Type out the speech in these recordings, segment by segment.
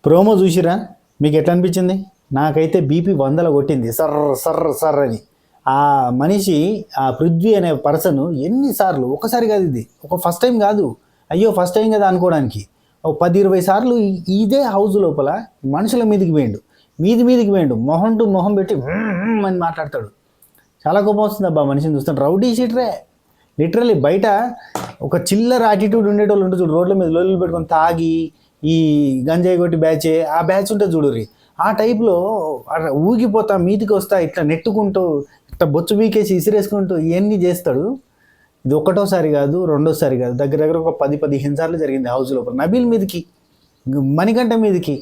Promo చూసిరా? మీకు ఎట్లా అనిపించింది? నాకైతే బీపీ వందల కొట్టింది, సర్ర సర్ర సర్ర అని. ఆ మనిషి, ఆ పృథ్వీ అనే పర్సన్ ఎన్నిసార్లు, ఒకసారి కాదు ఇది, ఫస్ట్ టైం కాదు, అయ్యో ఫస్ట్ టైం కదా అనుకోవడానికి, ఒక 10-20 సార్లు ఇదే హౌస్ లోపల మనుషుల మీదికి వేయండు, మొహం టు మొహం పెట్టి అని మాట్లాడతాడు. చాలా కోపం వస్తుంది అబ్బా మనిషిని చూస్తాను. రౌడీ షీటరే లిటరలీ. బయట ఒక చిల్లర యాటిట్యూడ్ ఉండేటోళ్ళు ఉంటుంది చూడు, రోడ్ల మీద లోళ్ళు పెట్టుకొని తాగి ఈ గంజాయి కొట్టి బ్యాచే, ఆ బ్యాచ్ ఉంటుంది చూడుర్రి, ఆ టైప్లో ఊగిపోతా మీదికి వస్తా ఇట్లా నెట్టుకుంటూ ఇట్లా బొచ్చు బీకేసి ఇసిరేసుకుంటూ ఇవన్నీ చేస్తాడు. ఇది ఒకటోసారి కాదు, రెండోసారి కాదు, దగ్గర దగ్గర ఒక 10-15 సార్లు జరిగింది హౌస్ లోపల. నబీల్ మీదకి, మణికంఠ మీదకి,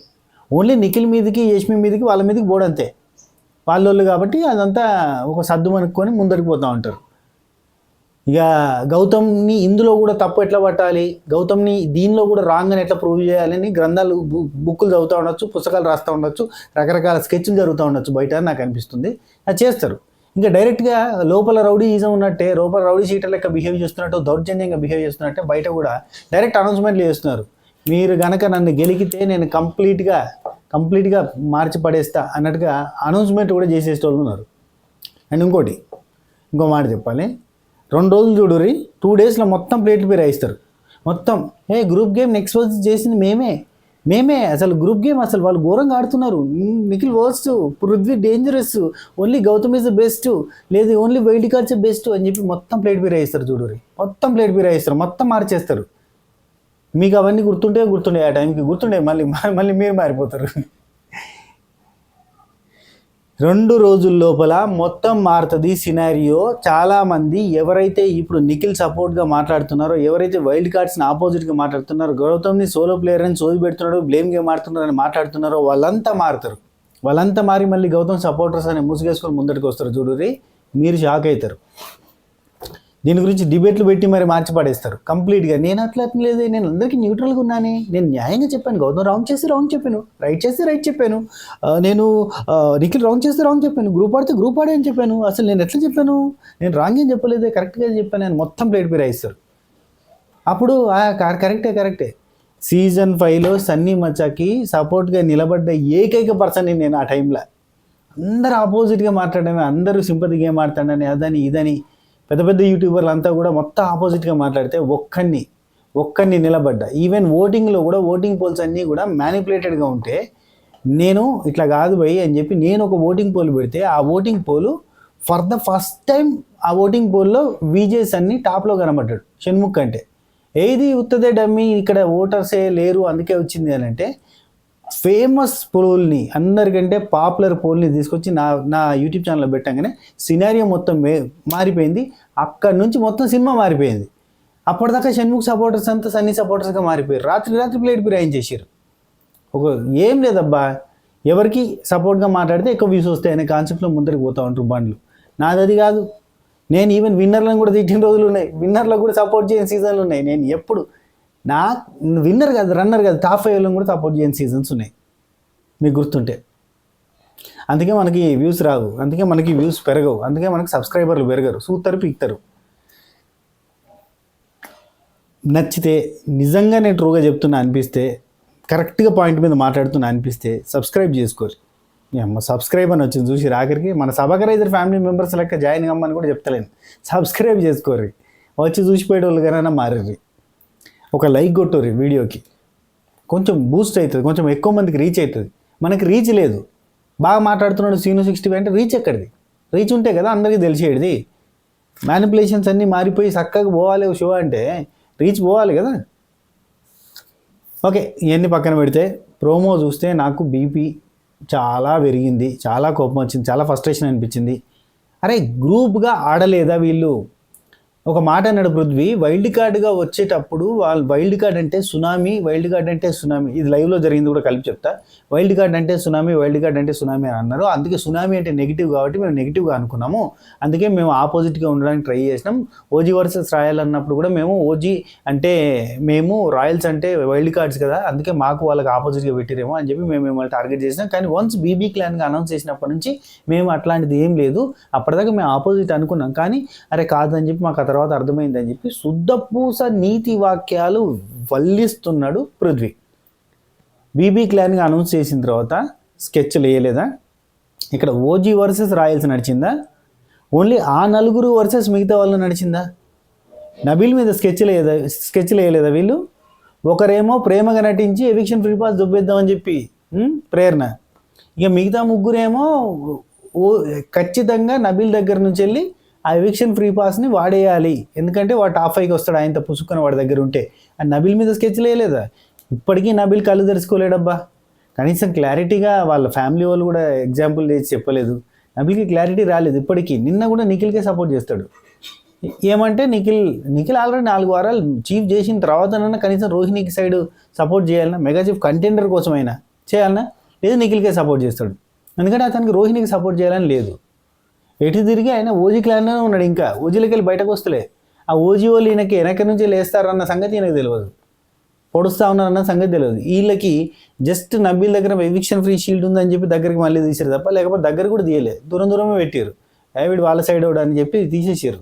ఓన్లీ నిఖిల్ మీదకి, యష్మి మీదకి, వాళ్ళ మీదకి పోడంతే. వాళ్ళోళ్ళు కాబట్టి అదంతా ఒక సద్దు మనుక్కొని ముందరికి పోతూ ఉంటారు. ఇక గౌతమ్ని ఇందులో కూడా తప్పు ఎట్లా పట్టాలి, గౌతమ్ని దీనిలో కూడా రాంగ్ అని ఎట్లా ప్రూవ్ చేయాలని గ్రంథాలు, బుక్కులు చదువుతూ ఉండొచ్చు, పుస్తకాలు రాస్తూ ఉండొచ్చు, రకరకాల స్కెచ్లు జరుగుతూ ఉండొచ్చు బయట, నాకు అనిపిస్తుంది. అది చేస్తారు. ఇంకా డైరెక్ట్గా లోపల రౌడీయిజం ఉన్నట్టే, లోపల రౌడీ షీటర్ లెక్క బిహేవ్ చేస్తున్నట్టు, దౌర్జన్యంగా బిహేవ్ చేస్తున్నట్టే బయట కూడా డైరెక్ట్ అనౌన్స్మెంట్లు చేస్తున్నారు. మీరు కనుక నన్ను గెలికితే నేను కంప్లీట్గా మార్చి పడేస్తా అన్నట్టుగా అనౌన్స్మెంట్ కూడా చేసేటోళ్ళు ఉన్నారు. అండ్ ఇంకో మాట చెప్పాలి, 2 రోజులు చూడుర్రి, 2 డేస్లో మొత్తం ప్లేట్లు పేరు రాయిస్తారు. మొత్తం గ్రూప్ గేమ్ నెక్స్ట్ రోజు చేసింది మేమే అసలు గ్రూప్ గేమ్ అసలు వాళ్ళు ఘోరంగా ఆడుతున్నారు, Nikhil worst, Prithvi dangerous, only Gautam is the best, లేదు ఓన్లీ వైల్డ్ కార్డ్స్ బెస్ట్ అని చెప్పి మొత్తం ప్లేట్ పేరు రాయిస్తారు చూడుర్రి. మొత్తం ప్లేట్ పేరు రాయిస్తారు, మొత్తం మార్చేస్తారు. మీకు అవన్నీ గుర్తుండే ఆ టైంకి గుర్తుండే, మళ్ళీ మీరు మారిపోతారు. 2 రోజుల లోపల మొత్తం మారుతుంది సినారియో. చాలామంది ఎవరైతే ఇప్పుడు నిఖిల్ సపోర్ట్గా మాట్లాడుతున్నారో, ఎవరైతే వైల్డ్ కార్డ్స్ని ఆపోజిట్గా మాట్లాడుతున్నారో, గౌతమ్ని సోలో ప్లేయర్ అని సోది పెడుతున్నారో, బ్లేమ్ గేమ్ ఆడుతున్నారని మాట్లాడుతున్నారో, వాళ్ళంతా మారుతారు. వాళ్ళంతా మారి మళ్ళీ గౌతమ్ సపోర్టర్స్ అని ముసుగేసుకొని ముందరికి వస్తారు చూడుర్రి. మీరు షాక్ అవుతారు. దీని గురించి డిబేట్లు పెట్టి మరి మార్చి పడేస్తారు కంప్లీట్గా. నేను అట్లా లేదు, నేను అందరికీ న్యూట్రల్గా ఉన్నాను, నేను న్యాయంగా చెప్పాను, గౌతమ్ రాంగ్ చేస్తే రాంగ్ చెప్పాను, రైట్ చేస్తే రైట్ చెప్పాను, నేను నిఖిల్ రాంగ్ చేస్తే రాంగ్ చెప్పాను, గ్రూప్ ఆడే అని చెప్పాను. అసలు నేను ఎట్లా చెప్పాను, నేను రాంగ్ ఏం చెప్పలేదే, కరెక్ట్గా చెప్పాను. నేను మొత్తం ప్లేట్ పేరు రాయిస్తారు. అప్పుడు కరెక్టే. సీజన్ 5లో సన్నీ మచ్చాకి సపోర్ట్గా నిలబడ్డ ఏకైక పర్సన్ నేను ఆ టైంలో. అందరూ ఆపోజిట్గా మాట్లాడమే, అందరూ సింపతిగా గేమ్ ఆడతాడని, అదని ఇదని పెద్ద యూట్యూబర్లు అంతా కూడా మొత్తం ఆపోజిట్గా మాట్లాడితే ఒక్కడిని నిలబడ్డా. ఈవెన్ ఓటింగ్లో కూడా ఓటింగ్ పోల్స్ అన్నీ కూడా మ్యానిపులేటెడ్గా ఉంటే, నేను ఇట్లా కాదు భయ్ అని చెప్పి నేను ఒక ఓటింగ్ పోల్ పెడితే, ఆ voting poll for the first time ఆ ఓటింగ్ పోల్లో విజేస్ అన్ని టాప్లో కనబడ్డాడు షణ్ముఖ్ అంటే. ఏది ఉత్తదే డమ్మీ, ఇక్కడ ఓటర్సే లేరు అందుకే వచ్చింది అని అంటే, ఫేమస్ పోల్ని, అందరికంటే పాపులర్ పోల్ని తీసుకొచ్చి నా యూట్యూబ్ ఛానల్లో పెట్టగానే సినారియో మొత్తం మారిపోయింది. అక్కడి నుంచి మొత్తం సినిమా మారిపోయింది. అప్పటిదాకా షణ్ముఖ్ సపోర్టర్స్ అంతా సన్నీ సపోర్టర్స్గా మారిపోయారు. రాత్రి ప్లేట్ బిర్యానీ చేసారు. ఏం లేదబ్బా, ఎవరికి సపోర్ట్గా మాట్లాడితే ఎక్కువ వ్యూస్ వస్తాయనే కాన్సెప్ట్లో ముందరికి పోతూ ఉంటారు బండ్లు. నాది అది కాదు. నేను ఈవెన్ విన్నర్లను కూడా తిట్టిన రోజులు ఉన్నాయి, విన్నర్లకు కూడా సపోర్ట్ చేయని సీజన్లు ఉన్నాయి. నేను ఎప్పుడు విన్నర్ కాదు, రన్నర్ కాదు, టాప్ 5లో కూడా సపోర్ట్ చేయని సీజన్స్ ఉన్నాయి, మీకు గుర్తుంటే. అందుకే మనకి వ్యూస్ రావు, అందుకే మనకి వ్యూస్ పెరగవు, అందుకే మనకి సబ్స్క్రైబర్లు పెరగరు, సూత్తరు పీక్తారు. నచ్చితే, నిజంగా నేను ట్రూగా చెప్తున్నా అనిపిస్తే, కరెక్ట్గా పాయింట్ మీద మాట్లాడుతున్నా అనిపిస్తే సబ్స్క్రైబ్ చేసుకోరు. సబ్స్క్రైబ్ అని వచ్చింది చూసి ఆఖరికి మన సబకరైజర్ ఫ్యామిలీ మెంబర్స్ లెక్క జాయిన్ కమ్మని కూడా చెప్తలేను. సబ్స్క్రైబ్ చేసుకోర్రి, వచ్చి చూసిపోయేటోళ్ళు కన్నా మారి ఒక లైక్ కొట్టుర్రి వీడియోకి, కొంచెం బూస్ట్ అవుతుంది, కొంచెం ఎక్కువ మందికి రీచ్ అవుతుంది. మనకి రీచ్ లేదు. బాగా మాట్లాడుతున్నాడు సీను 65 అంటే రీచ్ ఎక్కడిది? రీచ్ ఉంటే కదా అందరికీ తెలిసేది. మ్యానిపులేషన్స్ అన్నీ మారిపోయి చక్కగా పోవాలి షో అంటే రీచ్ పోవాలి కదా. ఓకే, ఇవన్నీ పక్కన పెడితే ప్రోమో చూస్తే నాకు బీపీ చాలా పెరిగింది, చాలా కోపం వచ్చింది, చాలా ఫ్రస్ట్రేషన్ అనిపించింది. అరే గ్రూప్గా ఆడలేదా వీళ్ళు? ఒక మాట అన్నాడు పృథ్వీ, వైల్డ్ కార్డ్గా వచ్చేటప్పుడు వాళ్ళు వైల్డ్ కార్డ్ అంటే సునామీ, ఇది లైవ్లో జరిగింది కూడా కలిపి చెప్తా. వైల్డ్ కార్డ్ అంటే సునామీ అని అన్నారు. అందుకే సునామీ అంటే నెగిటివ్ కాబట్టి మేము నెగిటివ్గా అనుకున్నాము, అందుకే మేము ఆపోజిట్గా ఉండడానికి ట్రై చేసినాం. ఓజీ వర్సెస్ రాయల్ అన్నప్పుడు కూడా మేము ఓజీ అంటే మేము, రాయల్స్ అంటే వైల్డ్ కార్డ్స్ కదా, అందుకే మాకు వాళ్ళకి ఆపోజిట్గా పెట్టిరేమో అని చెప్పి మేము మిమ్మల్ని టార్గెట్ చేసినాం. కానీ వన్స్ బీబీ క్లాన్గా అనౌన్స్ చేసినప్పటి నుంచి మేము అట్లాంటిది ఏం లేదు, అప్పటిదాకా మేము ఆపోజిట్ అనుకున్నాం. కానీ అరే కాదని చెప్పి మాకు తర్వాత అర్థమైందని చెప్పి శుద్ధపూస నీతి వాక్యాలు వల్లిస్తున్నాడు పృథ్వీ. బీబీ క్లాన్గా అనౌన్స్ చేసిన తర్వాత స్కెచ్లు వేయలేదా? ఇక్కడ ఓజీ వర్సెస్ రాయల్స్ నడిచిందా? ఓన్లీ ఆ నలుగురు వర్సెస్ మిగతా వాళ్ళు నడిచిందా? నబీల్ మీద స్కెచ్లు వేయలేదా వీళ్ళు? ఒకరేమో ప్రేమగా నటించి ఎవిక్షన్ ఫ్రీ పాస్ దొబ్బేద్దామని చెప్పి ప్రేరణ, ఇక మిగతా ముగ్గురేమో ఖచ్చితంగా నబీల్ దగ్గర నుంచి వెళ్ళి ఆ ఎవిక్షన్ ఫ్రీ పాస్ని వాడేయాలి, ఎందుకంటే వాడు టాప్ 5కి వస్తాడు ఆయనతో పుసుకొని వాడి దగ్గర ఉంటే. అండ్ నబీల్ మీద స్కెచ్లు వేయలేదా? ఇప్పటికీ నబీల్ కళ్ళు తెరుచుకోలేడబ్బా. కనీసం క్లారిటీగా వాళ్ళ ఫ్యామిలీ వాళ్ళు కూడా ఎగ్జాంపుల్ చేసి చెప్పలేదు. నబీల్కి క్లారిటీ రాలేదు ఇప్పటికీ. నిన్న కూడా నిఖిల్కే సపోర్ట్ చేస్తాడు. ఏమంటే నిఖిల్ ఆల్రెడీ 4 వారాలు చీఫ్ చేసిన తర్వాతనన్నా కనీసం రోహిణికి సైడ్ సపోర్ట్ చేయాలన్నా, మెగా చీఫ్ కంటెండర్ కోసమైనా చేయాలన్నా, లేదు నిఖిల్కే సపోర్ట్ చేస్తాడు. ఎందుకంటే అతనికి రోహిణికి సపోర్ట్ చేయాలని లేదు. ఎటు తిరిగి ఆయన ఓజీ క్లాన్లోనే ఉన్నాడు. ఇంకా ఓజీలోకి వెళ్ళి బయటకు వస్తలే. ఆ ఓజీ వాళ్ళు ఈయనకి వెనక నుంచి లేస్తారన్న సంగతి ఈయనకు తెలియదు, పొడుస్తూ ఉన్నారన్న సంగతి తెలియదు. వీళ్ళకి జస్ట్ నబీల్ దగ్గర ఎవిక్షన్ ఫ్రీ షీల్డ్ ఉందని చెప్పి దగ్గరికి మళ్ళీ తీసారు తప్ప, లేకపోతే దగ్గర కూడా తీయలేదు, దూరమే పెట్టారు. వీడు వాళ్ళ సైడ్ అవడం అని చెప్పి తీసేసారు.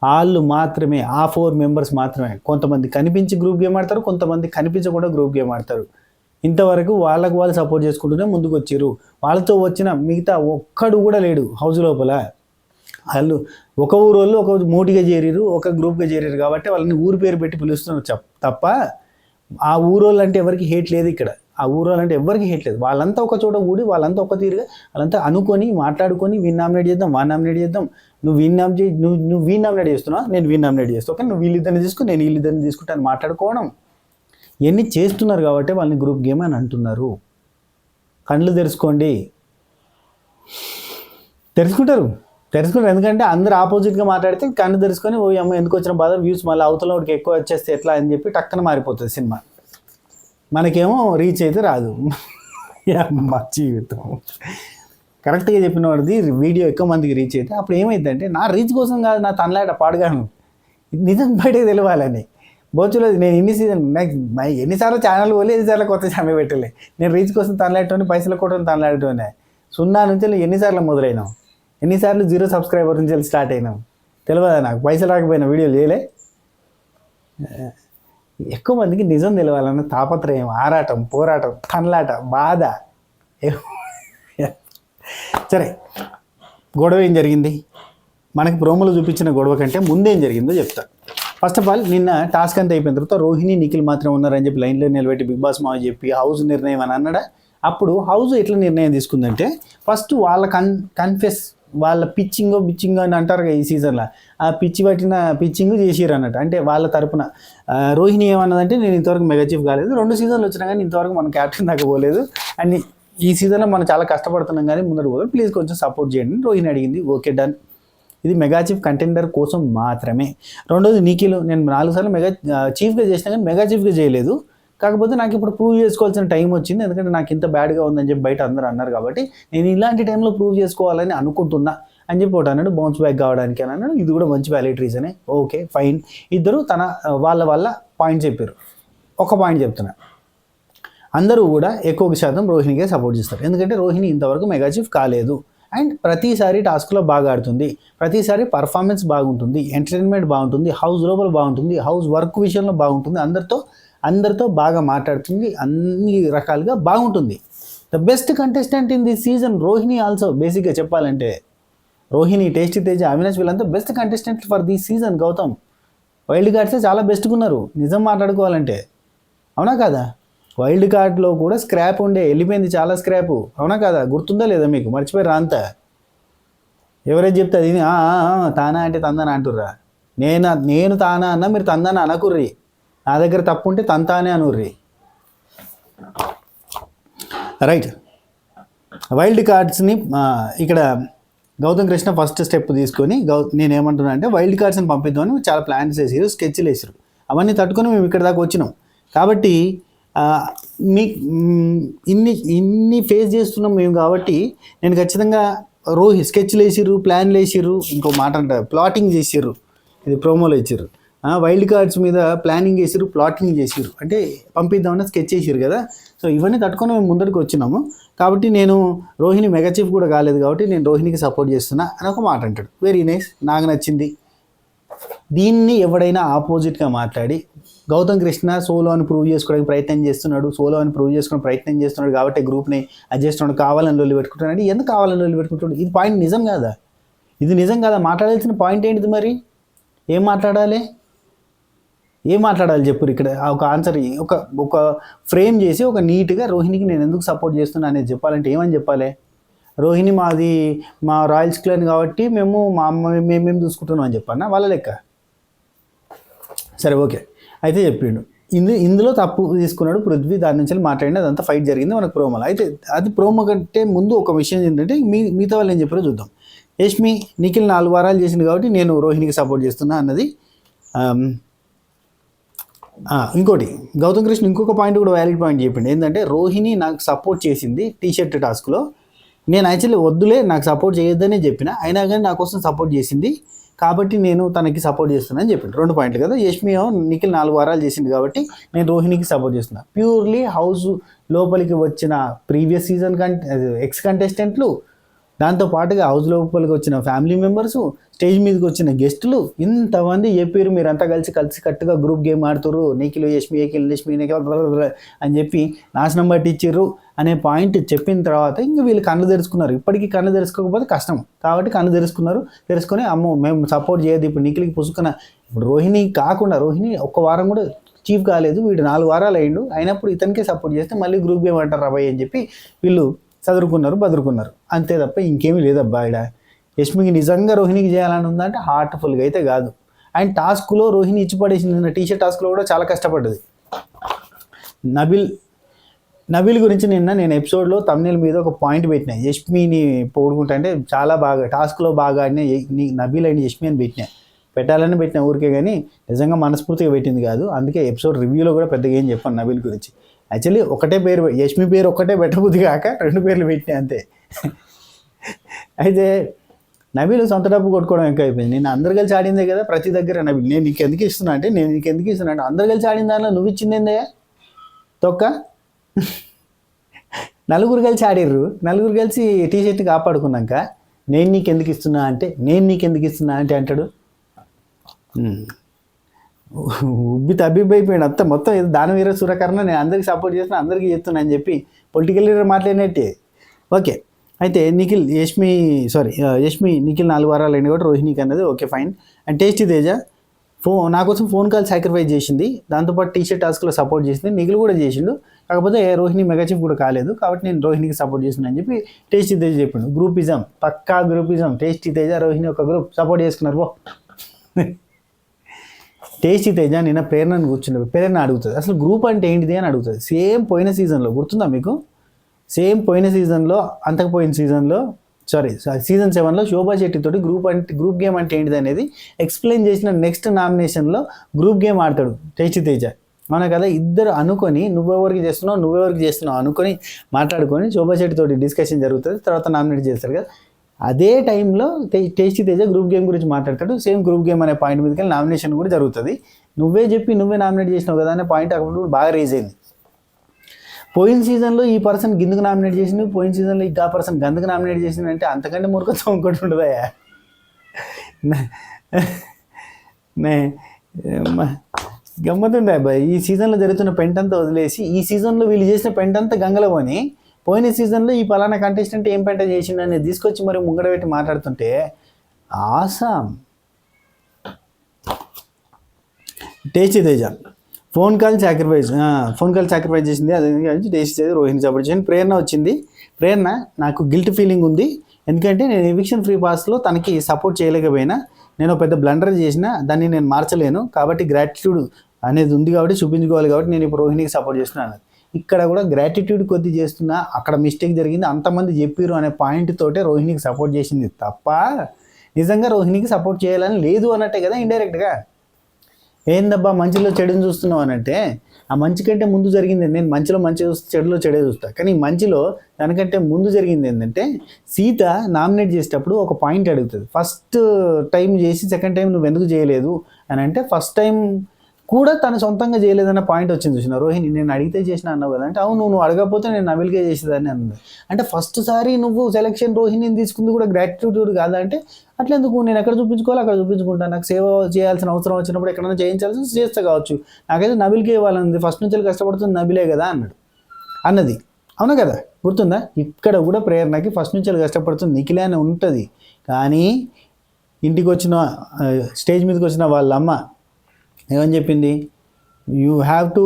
వాళ్ళు మాత్రమే, ఆ 4 మెంబర్స్ మాత్రమే. కొంతమంది కనిపించి గ్రూప్ గేమ్ ఆడతారు, కొంతమంది కనిపించకుండా గ్రూప్ గేమ్ ఆడతారు. ఇంతవరకు వాళ్ళకు వాళ్ళు సపోర్ట్ చేసుకుంటూనే ముందుకు వచ్చారు. వాళ్ళతో వచ్చిన మిగతా ఒక్కడు కూడా లేడు హౌస్ లోపల. వాళ్ళు ఒక ఊరు వాళ్ళు ఒక మూటిగా చేరారు, ఒక గ్రూప్గా చేరారు కాబట్టి వాళ్ళని ఊరి పేరు పెట్టి పిలుస్తున్నారు తప్ప ఆ ఊరోళ్ళు అంటే ఎవరికి హేట్ లేదు ఇక్కడ. ఆ ఊరోళ్ళు అంటే ఎవరికి హేట్ లేదు. వాళ్ళంతా ఒక చోట కూడి వాళ్ళంతా ఒక తీరుగా వాళ్ళంతా అనుకొని మాట్లాడుకొని వీన్ నామినేట్ చేద్దాం, వాన్ నామినేట్ చేద్దాం, నువ్వు వీన్ నామినేట్ చేస్తున్నావు, నేను వీన్ నామినేట్ చేస్తాను, ఓకే నువ్వు వీళ్ళిద్దరిని తీసుకుని నేను వీళ్ళిద్దరిని తీసుకుంటాను మాట్లాడుకోవడం ఇవన్నీ చేస్తున్నారు కాబట్టి వాళ్ళని గ్రూప్ గేమ్ అని అంటున్నారు. కళ్ళు తెరుచుకోండి, తెరుచుకుంటారు. ఎందుకంటే అందరు ఆపోజిట్గా మాట్లాడితే కళ్ళు తెరుచుకొని ఓ అమ్మ ఎందుకు వచ్చిన బాధ, వ్యూస్ మళ్ళీ అవతల వాడికి ఎక్కువ వచ్చేస్తే ఎట్లా అని చెప్పి టక్కన మారిపోతుంది సినిమా. మనకేమో రీచ్ అయితే రాదు. మా జీవితం కరెక్ట్గా చెప్పిన వాడిది వీడియో ఎక్కువ మందికి రీచ్ అయితే అప్పుడు ఏమైందంటే నా రీచ్ కోసం కాదు, నా తనలాట పాడుగాను, నిజం బయటకు తెలియాలని. బోచులో నేను నాకు ఎన్నిసార్లు ఛానల్ పోలే, ఎన్నిసార్లు కొత్త ఛానల్ పెట్టలే. నేను రీచ్ కోసం తనలాడటోని, పైసలు కొట్టని తనలాడటోనే. 0 నుంచి ఎన్నిసార్లు మొదలైనాం, ఎన్నిసార్లు 0 సబ్స్క్రైబర్ నుంచి స్టార్ట్ అయినాం తెలియదా నాకు. పైసలు రాకపోయినా వీడియోలు చేయలే. ఎక్కువ మందికి నిజం తెలియాలన్న తాపత్రయం, ఆరాటం, పోరాటం, తనలాట, బాధ. సరే, గొడవ ఏం జరిగింది? మనకి ప్రోమోలో చూపించిన గొడవ కంటే ముందేం జరిగిందో చెప్తా. ఫస్ట్ ఆఫ్ ఆల్ నిన్న టాస్క్ అంతా అయిపోయిన తర్వాత రోహిణి, నిఖిల్ మాత్రం ఉన్నారని చెప్పి లైన్లో నిలబెట్టి బిగ్ బాస్ మావ చెప్పి హౌస్ నిర్ణయం అని అన్నాడా. అప్పుడు హౌస్ ఎట్లా నిర్ణయం తీసుకుందంటే ఫస్ట్ వాళ్ళ వాళ్ళ పిచ్చింగ్ అని అంటారు కదా ఈ సీజన్లో, ఆ పిచ్చింగ్ చేసిర్రు అన్నట్టు. అంటే వాళ్ళ తరపున రోహిణి ఏమన్నదంటే నేను ఇంతవరకు మెగా చీఫ్ కాలేదు, 2 సీజన్లు వచ్చినా కానీ ఇంతవరకు మనం క్యాప్టెన్ దాకా పోలేదు, అండ్ ఈ సీజన్లో మనం చాలా కష్టపడుతున్నాం కానీ ముందర పోదు, ప్లీజ్ కొంచెం సపోర్ట్ చేయండి రోహిణి అడిగింది. ఓకే డన్, ఇది మెగా చీఫ్ కంటెండర్ కోసం మాత్రమే. రెండోది నిఖిల్, నేను 4 సార్లు మెగా చీఫ్గా చేసినా కానీ మెగా చీఫ్గా చేయలేదు, కాకపోతే నాకు ఇప్పుడు ప్రూవ్ చేసుకోవాల్సిన టైం వచ్చింది, ఎందుకంటే నాకు ఇంత బ్యాడ్గా ఉందని చెప్పి బయట అందరూ అన్నారు కాబట్టి నేను ఇలాంటి టైంలో ప్రూవ్ చేసుకోవాలని అనుకుంటున్నా అని చెప్పి ఒకటి అన్నాడు. బౌన్స్ బ్యాక్ కావడానికి అని అన్నాడు. ఇది కూడా మంచి వ్యాలిడ్ రీజనే, ఓకే ఫైన్. ఇద్దరు వాళ్ళ పాయింట్ చెప్పారు. ఒక పాయింట్ చెప్తున్నా, అందరూ కూడా ఎక్కువ శాతం రోహిణికే సపోర్ట్ చేస్తారు, ఎందుకంటే రోహిణి ఇంతవరకు మెగా చీఫ్ కాలేదు అండ్ ప్రతిసారి టాస్క్లో బాగా ఆడుతుంది, ప్రతిసారి పర్ఫార్మెన్స్ బాగుంటుంది, ఎంటర్టైన్మెంట్ బాగుంటుంది, హౌస్ లోపల బాగుంటుంది, హౌస్ వర్క్ విషయంలో బాగుంటుంది, అందరితో బాగా మాట్లాడుతుంది, అన్ని రకాలుగా బాగుంటుంది. The best contestant in this season Rohini also. బేసిక్గా చెప్పాలంటే రోహిణి, టేస్టీ తేజ, అవినాష్ వీళ్ళంతా best contestant for this season. Gautam wild కార్డ్సే చాలా బెస్ట్గా ఉన్నారు నిజం మాట్లాడుకోవాలంటే, అవునా కదా? వైల్డ్ కార్డ్లో కూడా స్క్రాప్ వెళ్ళిపోయింది చాలా స్క్రాప్, అవునా కదా? గుర్తుందా లేదా మీకు? మర్చిపోయారా అంతా? ఎవరైతే చెప్తే అది తానా అంటే తందానా అంటుర్రా? నేను తానా అన్నా, మీరు తందానా అనకుర్రి. నా దగ్గర తప్పు ఉంటే తంతానే అనుర్రి. రైట్, వైల్డ్ కార్డ్స్ని ఇక్కడ గౌతమ్ కృష్ణ ఫస్ట్ స్టెప్ తీసుకొని నేనేమంటున్నా అంటే వైల్డ్ కార్డ్స్ని పంపిద్దామని చాలా ప్లాన్స్ వేసారు, స్కెచ్లు వేసారు. అవన్నీ తట్టుకొని మేము ఇక్కడ దాకా వచ్చినాం కాబట్టి ఇన్ని ఫేస్ చేస్తున్నాం మేము కాబట్టి నేను ఖచ్చితంగా స్కెచ్లు వేసిర్రు, ప్లాన్లు వేసిర్రు, ఇంకో మాట అంటారు ప్లాటింగ్ చేసిర్రు, ఇది ప్రోమోలో ఇచ్చారు. వైల్డ్ కార్డ్స్ మీద ప్లానింగ్ చేసిర్రు, ప్లాటింగ్ చేసిర్రు, అంటే పంపిద్దామని స్కెచ్ చేసిర్రు కదా. సో ఇవన్నీ తట్టుకొని మేము ముందరికి వచ్చినాము కాబట్టి నేను రోహిణి మెగా చీఫ్ కూడా కాలేదు కాబట్టి నేను రోహిణికి సపోర్ట్ చేస్తున్నా అని ఒక మాట అంటాడు. వెరీ నైస్, నాకు నచ్చింది. దీన్ని ఎవడైనా ఆపోజిట్గా మాట్లాడి గౌతమ్ కృష్ణ సోలో అని ప్రూవ్ చేసుకోవడానికి ప్రయత్నం చేస్తున్నాడు కాబట్టి గ్రూప్ని అది చేస్తున్నాడు, కావాలని లొల్లి పెట్టుకుంటున్నాడు. ఎందుకు కావాలని లొల్లి పెట్టుకుంటున్నాడు? ఇది పాయింట్ నిజం కాదా? ఇది నిజం కాదా? మాట్లాడాల్సిన పాయింట్ ఏంటిది మరి? ఏం మాట్లాడాలి చెప్పు. ఇక్కడ ఒక ఆన్సర్ ఒక ఫ్రేమ్ చేసి ఒక నీట్గా రోహిణికి నేను ఎందుకు సపోర్ట్ చేస్తున్నా అనేది చెప్పాలంటే ఏమని చెప్పాలి? రోహిణి మా రాయల్స్ క్లాన్ కాబట్టి మేము చూసుకుంటున్నాం అని చెప్పాను వాళ్ళ లెక్క. సరే ఓకే, అయితే చెప్పిండు. ఇందులో తప్పు తీసుకున్నాడు పృథ్వీ, దాని నుంచి మాట్లాడిన అదంతా ఫైట్ జరిగింది మనకు ప్రోమోలో. అయితే అది ప్రోమో కంటే ముందు ఒక విషయం ఏంటంటే మిగతా వాళ్ళు ఏం చెప్పారో చూద్దాం. యష్మి నిఖిల్ 4 వారాలు చేసింది కాబట్టి నేను రోహిణికి సపోర్ట్ చేస్తున్నా అన్నది. ఇంకోటి గౌతమ్ కృష్ణ ఇంకొక పాయింట్ కూడా వ్యాలిడ్ పాయింట్ చెప్పిండు. ఏంటంటే రోహిణి నాకు సపోర్ట్ చేసింది టీషర్ట్ టాస్క్లో, నేను యాక్చువల్లీ వద్దులే నాకు సపోర్ట్ చేయొద్దనే చెప్పిన, అయినా కానీ నా కోసం సపోర్ట్ చేసింది కాబట్టి నేను తనకి సపోర్ట్ చేస్తున్నాను అని చెప్పిండు. 2 పాయింట్లు కదా. యష్మి నిఖిల్ 4 వారాలు చేసింది కాబట్టి నేను రోహిణికి సపోర్ట్ చేస్తున్నా. ప్యూర్లీ హౌస్ లోపలికి వచ్చిన ప్రీవియస్ సీజన్ ఎక్స్ కంటెస్టెంట్లు, దాంతోపాటుగా హౌస్ లోపలికి వచ్చిన ఫ్యామిలీ మెంబర్స్, స్టేజ్ మీదకి వచ్చిన గెస్టులు, ఇంతమంది చెప్పారు మీరంతా కలిసి కట్టుగా గ్రూప్ గేమ్ ఆడుతుర్రు, నిఖిల్ యష్మి అని చెప్పి నాశనం పట్టించారు అనే పాయింట్ చెప్పిన తర్వాత ఇంకా వీళ్ళు కళ్ళు తెరుచుకున్నారు. ఇప్పటికీ కళ్ళు తెరుచుకోకపోతే కష్టం కాబట్టి కళ్ళు తెరుచుకొని అమ్మో మేము సపోర్ట్ చేయదు. ఇప్పుడు నిఖిల్కి పుసుకున్న ఇప్పుడు రోహిణి కాకుండా, రోహిణి 1 వారం కూడా చీఫ్ కాలేదు, వీడు 4 వారాలు అయ్యిండు, అయినప్పుడు ఇతనికే సపోర్ట్ చేస్తే మళ్ళీ గ్రూప్ గేమ్ అంటారు రాబాయ్ అని చెప్పి వీళ్ళు బదురుకున్నారు అంతే తప్ప ఇంకేమీ లేదబ్బా. ఇక్కడ యష్మికి నిజంగా రోహిణికి చేయాలని ఉందంటే హార్ట్ఫుల్గా అయితే కాదు. అండ్ టాస్క్లో రోహిణి ఇచ్చి పడేసింది, టీషర్ట్ టాస్క్లో కూడా చాలా కష్టపడ్డది. నబీల్ గురించి నేను ఎపిసోడ్లో తమ్నెల్ మీద ఒక పాయింట్ పెట్టినా, యష్మిని పోడుకుంటా అంటే చాలా బాగా టాస్క్లో బాగా ఆడినా నబీల్ అండ్ యష్మి అని పెట్టాలని పెట్టిన ఊరికే, కానీ నిజంగా మనస్ఫూర్తిగా పెట్టింది కాదు. అందుకే ఎపిసోడ్ రివ్యూలో కూడా పెద్దగా ఏం చెప్పాను నబీల్ గురించి. యాక్చువల్లీ ఒకటే పేరు, యష్మి పేరు ఒక్కటే పెట్టబుద్ధి కాక 2 పేర్లు పెట్టినా అంతే. అయితే నబీలు సొంత డబ్బు కొట్టుకోవడం ఎక్కువ అయిపోయింది. నేను అందరు కలిసి ఆడిందే కదా ప్రతి దగ్గర. నబీల్ నేను నీకు ఎందుకు ఇస్తున్నా అంటే అందరు కలిసి ఆడిన దానిలో నువ్వు ఇచ్చిందేందే తొక్క. 4 కలిసి ఆడిర్రు, 4 కలిసి టీషర్ట్ కాపాడుకున్నాక నేను నీకు ఎందుకు ఇస్తున్నా అంటే అంటాడు. ఉబ్బి తబ్బిబ్బైపోయాడు అంతా మొత్తం. ఇది దానవీర సూరకర్ణ, నేను అందరికీ సపోర్ట్ చేస్తున్నా, అందరికీ చెప్తున్నా అని చెప్పి పొలిటికల్ లీడర్ మాట్లాడినట్టే. ఓకే, అయితే యష్మి నిఖిల్ 4 వారాలు అయినా కూడా రోహిణికి అన్నది okay fine. And tasty Teja నా కోసం ఫోన్ కాల్ సాక్రిఫైస్ చేసింది, దాంతోపాటు టీషర్ట్ టాస్క్లో సపోర్ట్ చేసింది, నిఖిల్ కూడా చేసిండు, కాకపోతే రోహిణి మెగా చీఫ్ కూడా కాలేదు కాబట్టి నేను రోహిణికి సపోర్ట్ చేస్తున్నా అని చెప్పి టేస్టీ తేజ చెప్పిండు. గ్రూపిజం, పక్కా గ్రూపిజం. టేస్టీ తేజ రోహిణి ఒక గ్రూప్ సపోర్ట్ చేసుకున్నారు. టేస్టీ తేజ నిన్న ప్రేరణను కూర్చుండే, ప్రేరణ అడుగుతుంది అసలు గ్రూప్ అంటే ఏంటిది అని అడుగుతుంది. సేమ్ పోయిన సీజన్లో గుర్తుందా మీకు? అంతకుపోయిన సీజన్లో సీజన్ 7లో శోభా శెట్టి తోటి గ్రూప్ గేమ్ అంటే ఏంటిది అనేది ఎక్స్ప్లెయిన్ చేసిన నెక్స్ట్ నామినేషన్లో గ్రూప్ గేమ్ ఆడతాడు టేస్టీ తేజ. అవునా కదా? ఇద్దరు అనుకొని నువ్వెవరికి చేస్తున్నావు అనుకొని మాట్లాడుకొని శోభా శెట్టి తోటి డిస్కషన్ జరుగుతుంది, తర్వాత నామినేట్ చేస్తారు కదా. అదే టైంలో టేస్టీ తేజ గ్రూప్ గేమ్ గురించి మాట్లాడతాడు. సేమ్ గ్రూప్ గేమ్ అనే పాయింట్ మీదకి నామినేషన్ కూడా జరుగుతుంది. నువ్వే నామినేట్ చేసినావు కదా అనే పాయింట్ అక్కడ బాగా రేజ్ అయింది. పోయిన సీజన్లో ఈ పర్సన్ గిందుకు నామినేట్ చేసింది, పోయిన సీజన్లో ఈ పర్సన్ గందుకు నామినేట్ చేసింది అంటే అంతకంటే మూర్ఖత్వం ఇంకోటి ఉండదయా. గమ్మతుండే అబ్బాయి. ఈ సీజన్లో జరుగుతున్న పెంటంతా వదిలేసి ఈ సీజన్లో వీళ్ళు చేసిన పెంటంతా గంగలో అని పోయిన సీజన్లో ఈ పలానా కంటెస్టెంట్ ఏం పెంట చేసిండు అనేది తీసుకొచ్చి మరి ముంగడ పెట్టి మాట్లాడుతుంటే ఆసాం. Tasty Teja phone call sacrifice చేసింది, అదే టేస్టీ తేజ రోహిణి సపోర్ట్ చేసింది. ప్రేరణ వచ్చింది. ప్రేరణ నాకు గిల్ట్ ఫీలింగ్ ఉంది, ఎందుకంటే నేను ఎవిక్షన్ ఫ్రీ పాస్లో తనకి సపోర్ట్ చేయలేకపోయినా, నేను పెద్ద బ్లండర్ చేసిన దాన్ని నేను మార్చలేను కాబట్టి గ్రాటిట్యూడ్ అనేది ఉంది కాబట్టి చూపించుకోవాలి కాబట్టి నేను ఇప్పుడు రోహిణికి సపోర్ట్ చేస్తున్నాను. ఇక్కడ కూడా గ్రాటిట్యూడ్ కొద్ది చేస్తున్నా, అక్కడ మిస్టేక్ జరిగింది అంతమంది చెప్పారు అనే పాయింట్ తోటే రోహిణికి సపోర్ట్ చేసింది తప్ప నిజంగా రోహిణికి సపోర్ట్ చేయాలని లేదు అన్నట్టే కదా ఇండైరెక్ట్గా. ఏందబ్బా మంచిలో చెడుని చూస్తున్నావు అనంటే ఆ మంచి కంటే ముందు జరిగింది, నేను మంచిలో మంచి చూస్తే చెడులో చెడే చూస్తా, కానీ మంచిలో దానికంటే ముందు జరిగింది ఏంటంటే సీత నామినేట్ చేసేటప్పుడు ఒక పాయింట్ అడుగుతుంది. ఫస్ట్ టైం చేసి సెకండ్ టైం నువ్వు ఎందుకు చేయలేదు అని అంటే, ఫస్ట్ టైం కూడా తను సొంతంగా చేయలేదన్న పాయింట్ వచ్చింది చూసిన. రోహిణి నేను అడిగితే చేసిన అన్నావు కదా అంటే, అవును నువ్వు అడగకపోతే నేను నబిల్కే చేసేదాన్ని అన్నది. అంటే ఫస్ట్ సారి నువ్వు సెలెక్షన్ రోహిణిని తీసుకుంది కూడా గ్రాటిట్యూడ్ కాదా అంటే, అట్లెందుకు నేను ఎక్కడ చూపించుకోవాలి అక్కడ చూపించుకుంటాను. నాకు సేవ చేయాల్సిన అవసరం వచ్చినప్పుడు ఎక్కడైనా చేయించాల్సి చేస్తా కావచ్చు. నాకైతే నబిల్కే ఇవ్వాలన్నది, ఫస్ట్ నుంచి కష్టపడుతుంది నబిలే కదా అన్నది. అవునా కదా, గుర్తుందా? ఇక్కడ కూడా ప్రేరణకి ఫస్ట్ నుంచి కష్టపడుతుంది నిఖిలే అని ఉంటుంది. కానీ ఇంటికి వచ్చిన స్టేజ్ మీదకి వచ్చిన వాళ్ళ అమ్మ ఏమని చెప్పింది? You have to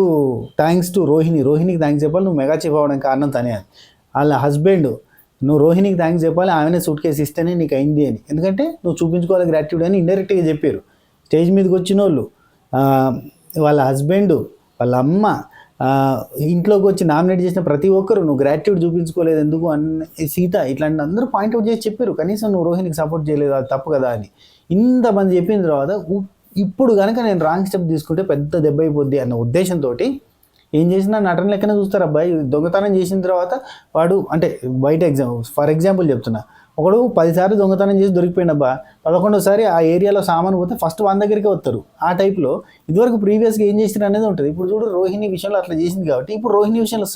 thanks to రోహిణికి థ్యాంక్స్ చెప్పాలి, నువ్వు మెగా చీఫ్ అవ్వడానికి కారణం తనే అని. వాళ్ళ హస్బెండ్ నువ్వు రోహిణికి థ్యాంక్స్ చెప్పాలి, ఆమెనే సూట్ కేసు ఇస్తేనే నీకు అయింది అని. ఎందుకంటే నువ్వు చూపించుకోవాలి గ్రాటిట్యూడ్ అని ఇండైరెక్ట్గా చెప్పారు. స్టేజ్ మీదకి వచ్చిన వాళ్ళు, వాళ్ళ హస్బెండ్, వాళ్ళ అమ్మ, ఇంట్లోకి వచ్చి నామినేట్ చేసిన ప్రతి ఒక్కరు నువ్వు గ్రాటిట్యూడ్ చూపించుకోలేదు ఎందుకు అని, సీత, ఇట్లాంటి అందరూ పాయింట్అవుట్ చేసి చెప్పారు. కనీసం నువ్వు రోహిణికి సపోర్ట్ చేయలేదు, అది తప్పు కదా అని. ఇంతమంది చెప్పిన తర్వాత ఇప్పుడు కనుక నేను రాంగ్ స్టెప్ తీసుకుంటే పెద్ద దెబ్బ అయిపోద్ది అన్న ఉద్దేశంతో ఏం చేసినా నటన లెక్కనే చూస్తారు. అబ్బాయి దొంగతనం చేసిన తర్వాత వాడు అంటే బయట ఫర్ ఎగ్జాంపుల్ చెప్తున్నా, ఒకడు 10 సార్లు దొంగతనం చేసి దొరికిపోయింది అబ్బా, 11వసారి ఆ ఏరియాలో సామాను పోతే ఫస్ట్ వాళ్ళ దగ్గరికి వస్తారు. ఆ టైప్లో ఇదివరకు ప్రీవియస్గా ఏం చేసినా అనేది ఉంటుంది. ఇప్పుడు చూడు రోహిణి విషయంలో అట్లా చేసింది కాబట్టి ఇప్పుడు రోహిణి విషయంలో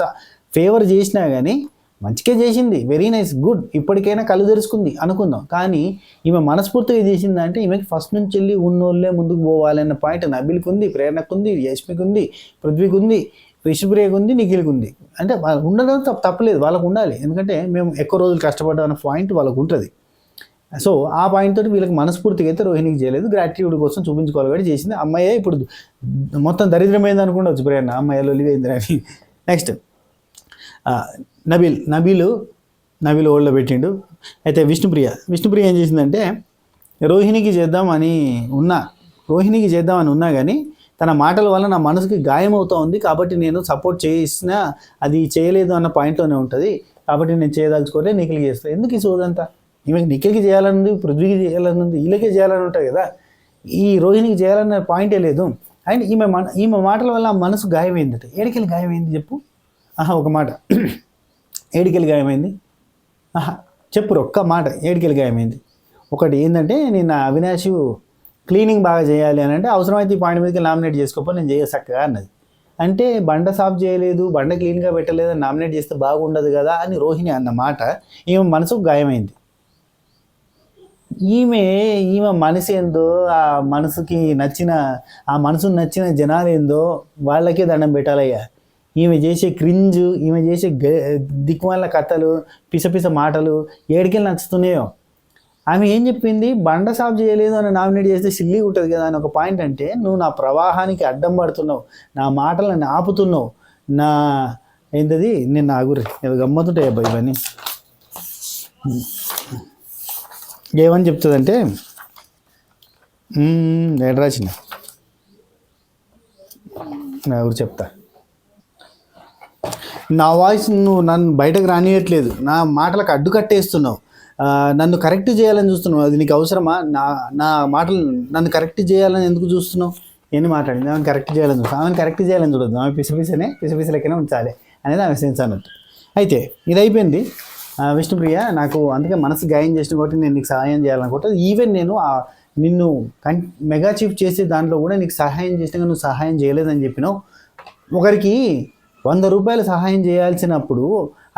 ఫేవర్ చేసినా కానీ మంచిగా చేసింది, వెరీ నైస్, గుడ్, ఇప్పటికైనా కళ్ళు తెరుచుకుంది అనుకుందాం. కానీ ఈమె మనస్ఫూర్తిగా చేసిందంటే ఈమెకి ఫస్ట్ నుంచి వెళ్ళి ఉన్నోళ్ళే ముందుకు పోవాలి అన్న పాయింట్ నబిల్కి ఉంది, ప్రేరణకు ఉంది, యష్మికి ఉంది, పృథ్వీకి ఉంది, విష్ణుప్రియకు ఉంది, నిఖిల్కి ఉంది. అంటే వాళ్ళకు ఉండడం తప్పలేదు, వాళ్ళకు ఉండాలి. ఎందుకంటే మేము ఎక్కువ రోజులు కష్టపడ్డాం అన్న పాయింట్ వాళ్ళకు ఉంటుంది. సో ఆ పాయింట్ తోటి వీళ్ళకి మనస్ఫూర్తిగా అయితే రోహిణికి చేయలేదు, గ్రాటిట్యూడ్ కోసం చూపించుకోవాలి కాబట్టి చేసింది. అమ్మాయి ఇప్పుడు మొత్తం దరిద్రమైంది అనుకుంటవచ్చు ప్రేరణ, అమ్మాయి లొల్లిపోయింది అని. నెక్స్ట్ నబీల్ ఓల్డ్లో పెట్టిండు. అయితే విష్ణుప్రియ ఏం చేసిందంటే రోహిణికి చేద్దామని ఉన్నా కానీ తన మాటల వల్ల నా మనసుకి గాయం అవుతూ ఉంది కాబట్టి నేను సపోర్ట్ చేసినా అది చేయలేదు అన్న పాయింట్లోనే ఉంటుంది. కాబట్టి నేను చేయదలుచుకోలే, నిఖిల్కి చేస్తాను. ఎందుకు ఈ సోదంతా? ఈమెకి నిఖిల్కి చేయాలనుంది, పృథ్వీకి చేయాలనుంది, వీళ్ళకే చేయాలని ఉంటుంది కదా, ఈ రోహిణికి చేయాలన్న పాయింటే లేదు. అండ్ ఈమె మాటల వల్ల మనసు గాయమైందట. ఏడికెళ్ళి గాయమైంది చెప్పు? ఒక మాట, ఏడికెళ్ళి గాయమైంది? చెప్పు ఒక్క మాట, ఏడికెళ్ళి గాయమైంది? ఒకటి ఏంటంటే నిన్న అవినాష్ క్లీనింగ్ బాగా చేయాలి అని అంటే అవసరమైతే ఈ పాయింట్ మీదకి నామినేట్ చేసుకోకపోతే నేను చేయసక్కగా అన్నది. అంటే బండ సాఫ్ చేయలేదు, బండ క్లీన్గా పెట్టలేదు అని నామినేట్ చేస్తే బాగుండదు కదా అని రోహిణి అన్న మాట ఈమె మనసుకు గాయమైంది. ఈమె మనసు ఏందో, ఆ మనసుకి నచ్చిన, ఆ మనసుకు నచ్చిన జనాలు ఏందో వాళ్ళకే దండం పెట్టాలయ్యా. ఈమె చేసే క్రింజ్, ఈమె చేసే దిక్కుమాల కథలు, పిసపిస మాటలు ఏడికెళ్ళి నచ్చుతున్నాయో. ఆమె ఏం చెప్పింది? బండ సాఫ్ చేయలేదు అని నామినేట్ చేస్తే సిల్లి ఉంటుంది కదా అని ఒక పాయింట్. అంటే నువ్వు నా ప్రవాహానికి అడ్డం పడుతున్నావు, నా మాటలను ఆపుతున్నావు, నా ఏంటది నేను నా గురి ఏదో గమ్మతుంటాయి అబ్బాయి ఇవన్నీ. ఏమని చెప్తుందంటే రాసిన నా ఊరు చెప్తా, నా వాయిస్ నువ్వు నన్ను బయటకు రానియట్లేదు, నా మాటలకు అడ్డు కట్టేస్తున్నావు, నన్ను కరెక్ట్ చేయాలని చూస్తున్నావు, అది నీకు అవసరమా? నా మాటలు నన్ను కరెక్ట్ చేయాలని ఎందుకు చూస్తున్నావు? ఎన్ని మాట్లాడింది? ఆమెను కరెక్ట్ చేయాలని చూస్తాను, ఆమెను కరెక్ట్ చేయాలని చూడద్దు, ఆమె పిసపిసలకైనా ఉంచాలి అనేది ఆమె సెన్స్ అన్నట్టు. అయితే ఇది అయిపోయింది. విష్ణుప్రియ, నాకు అందుకే మనసు గాయం చేసిన కాబట్టి నేను నీకు సహాయం చేయాలనుకుంటే, ఈవెన్ నేను నిన్ను మెగా చీఫ్ చేసే దాంట్లో కూడా నీకు సహాయం చేసినా నువ్వు సహాయం చేయలేదని చెప్పినావు. ఒకరికి 100 రూపాయలు సహాయం చేయాల్సినప్పుడు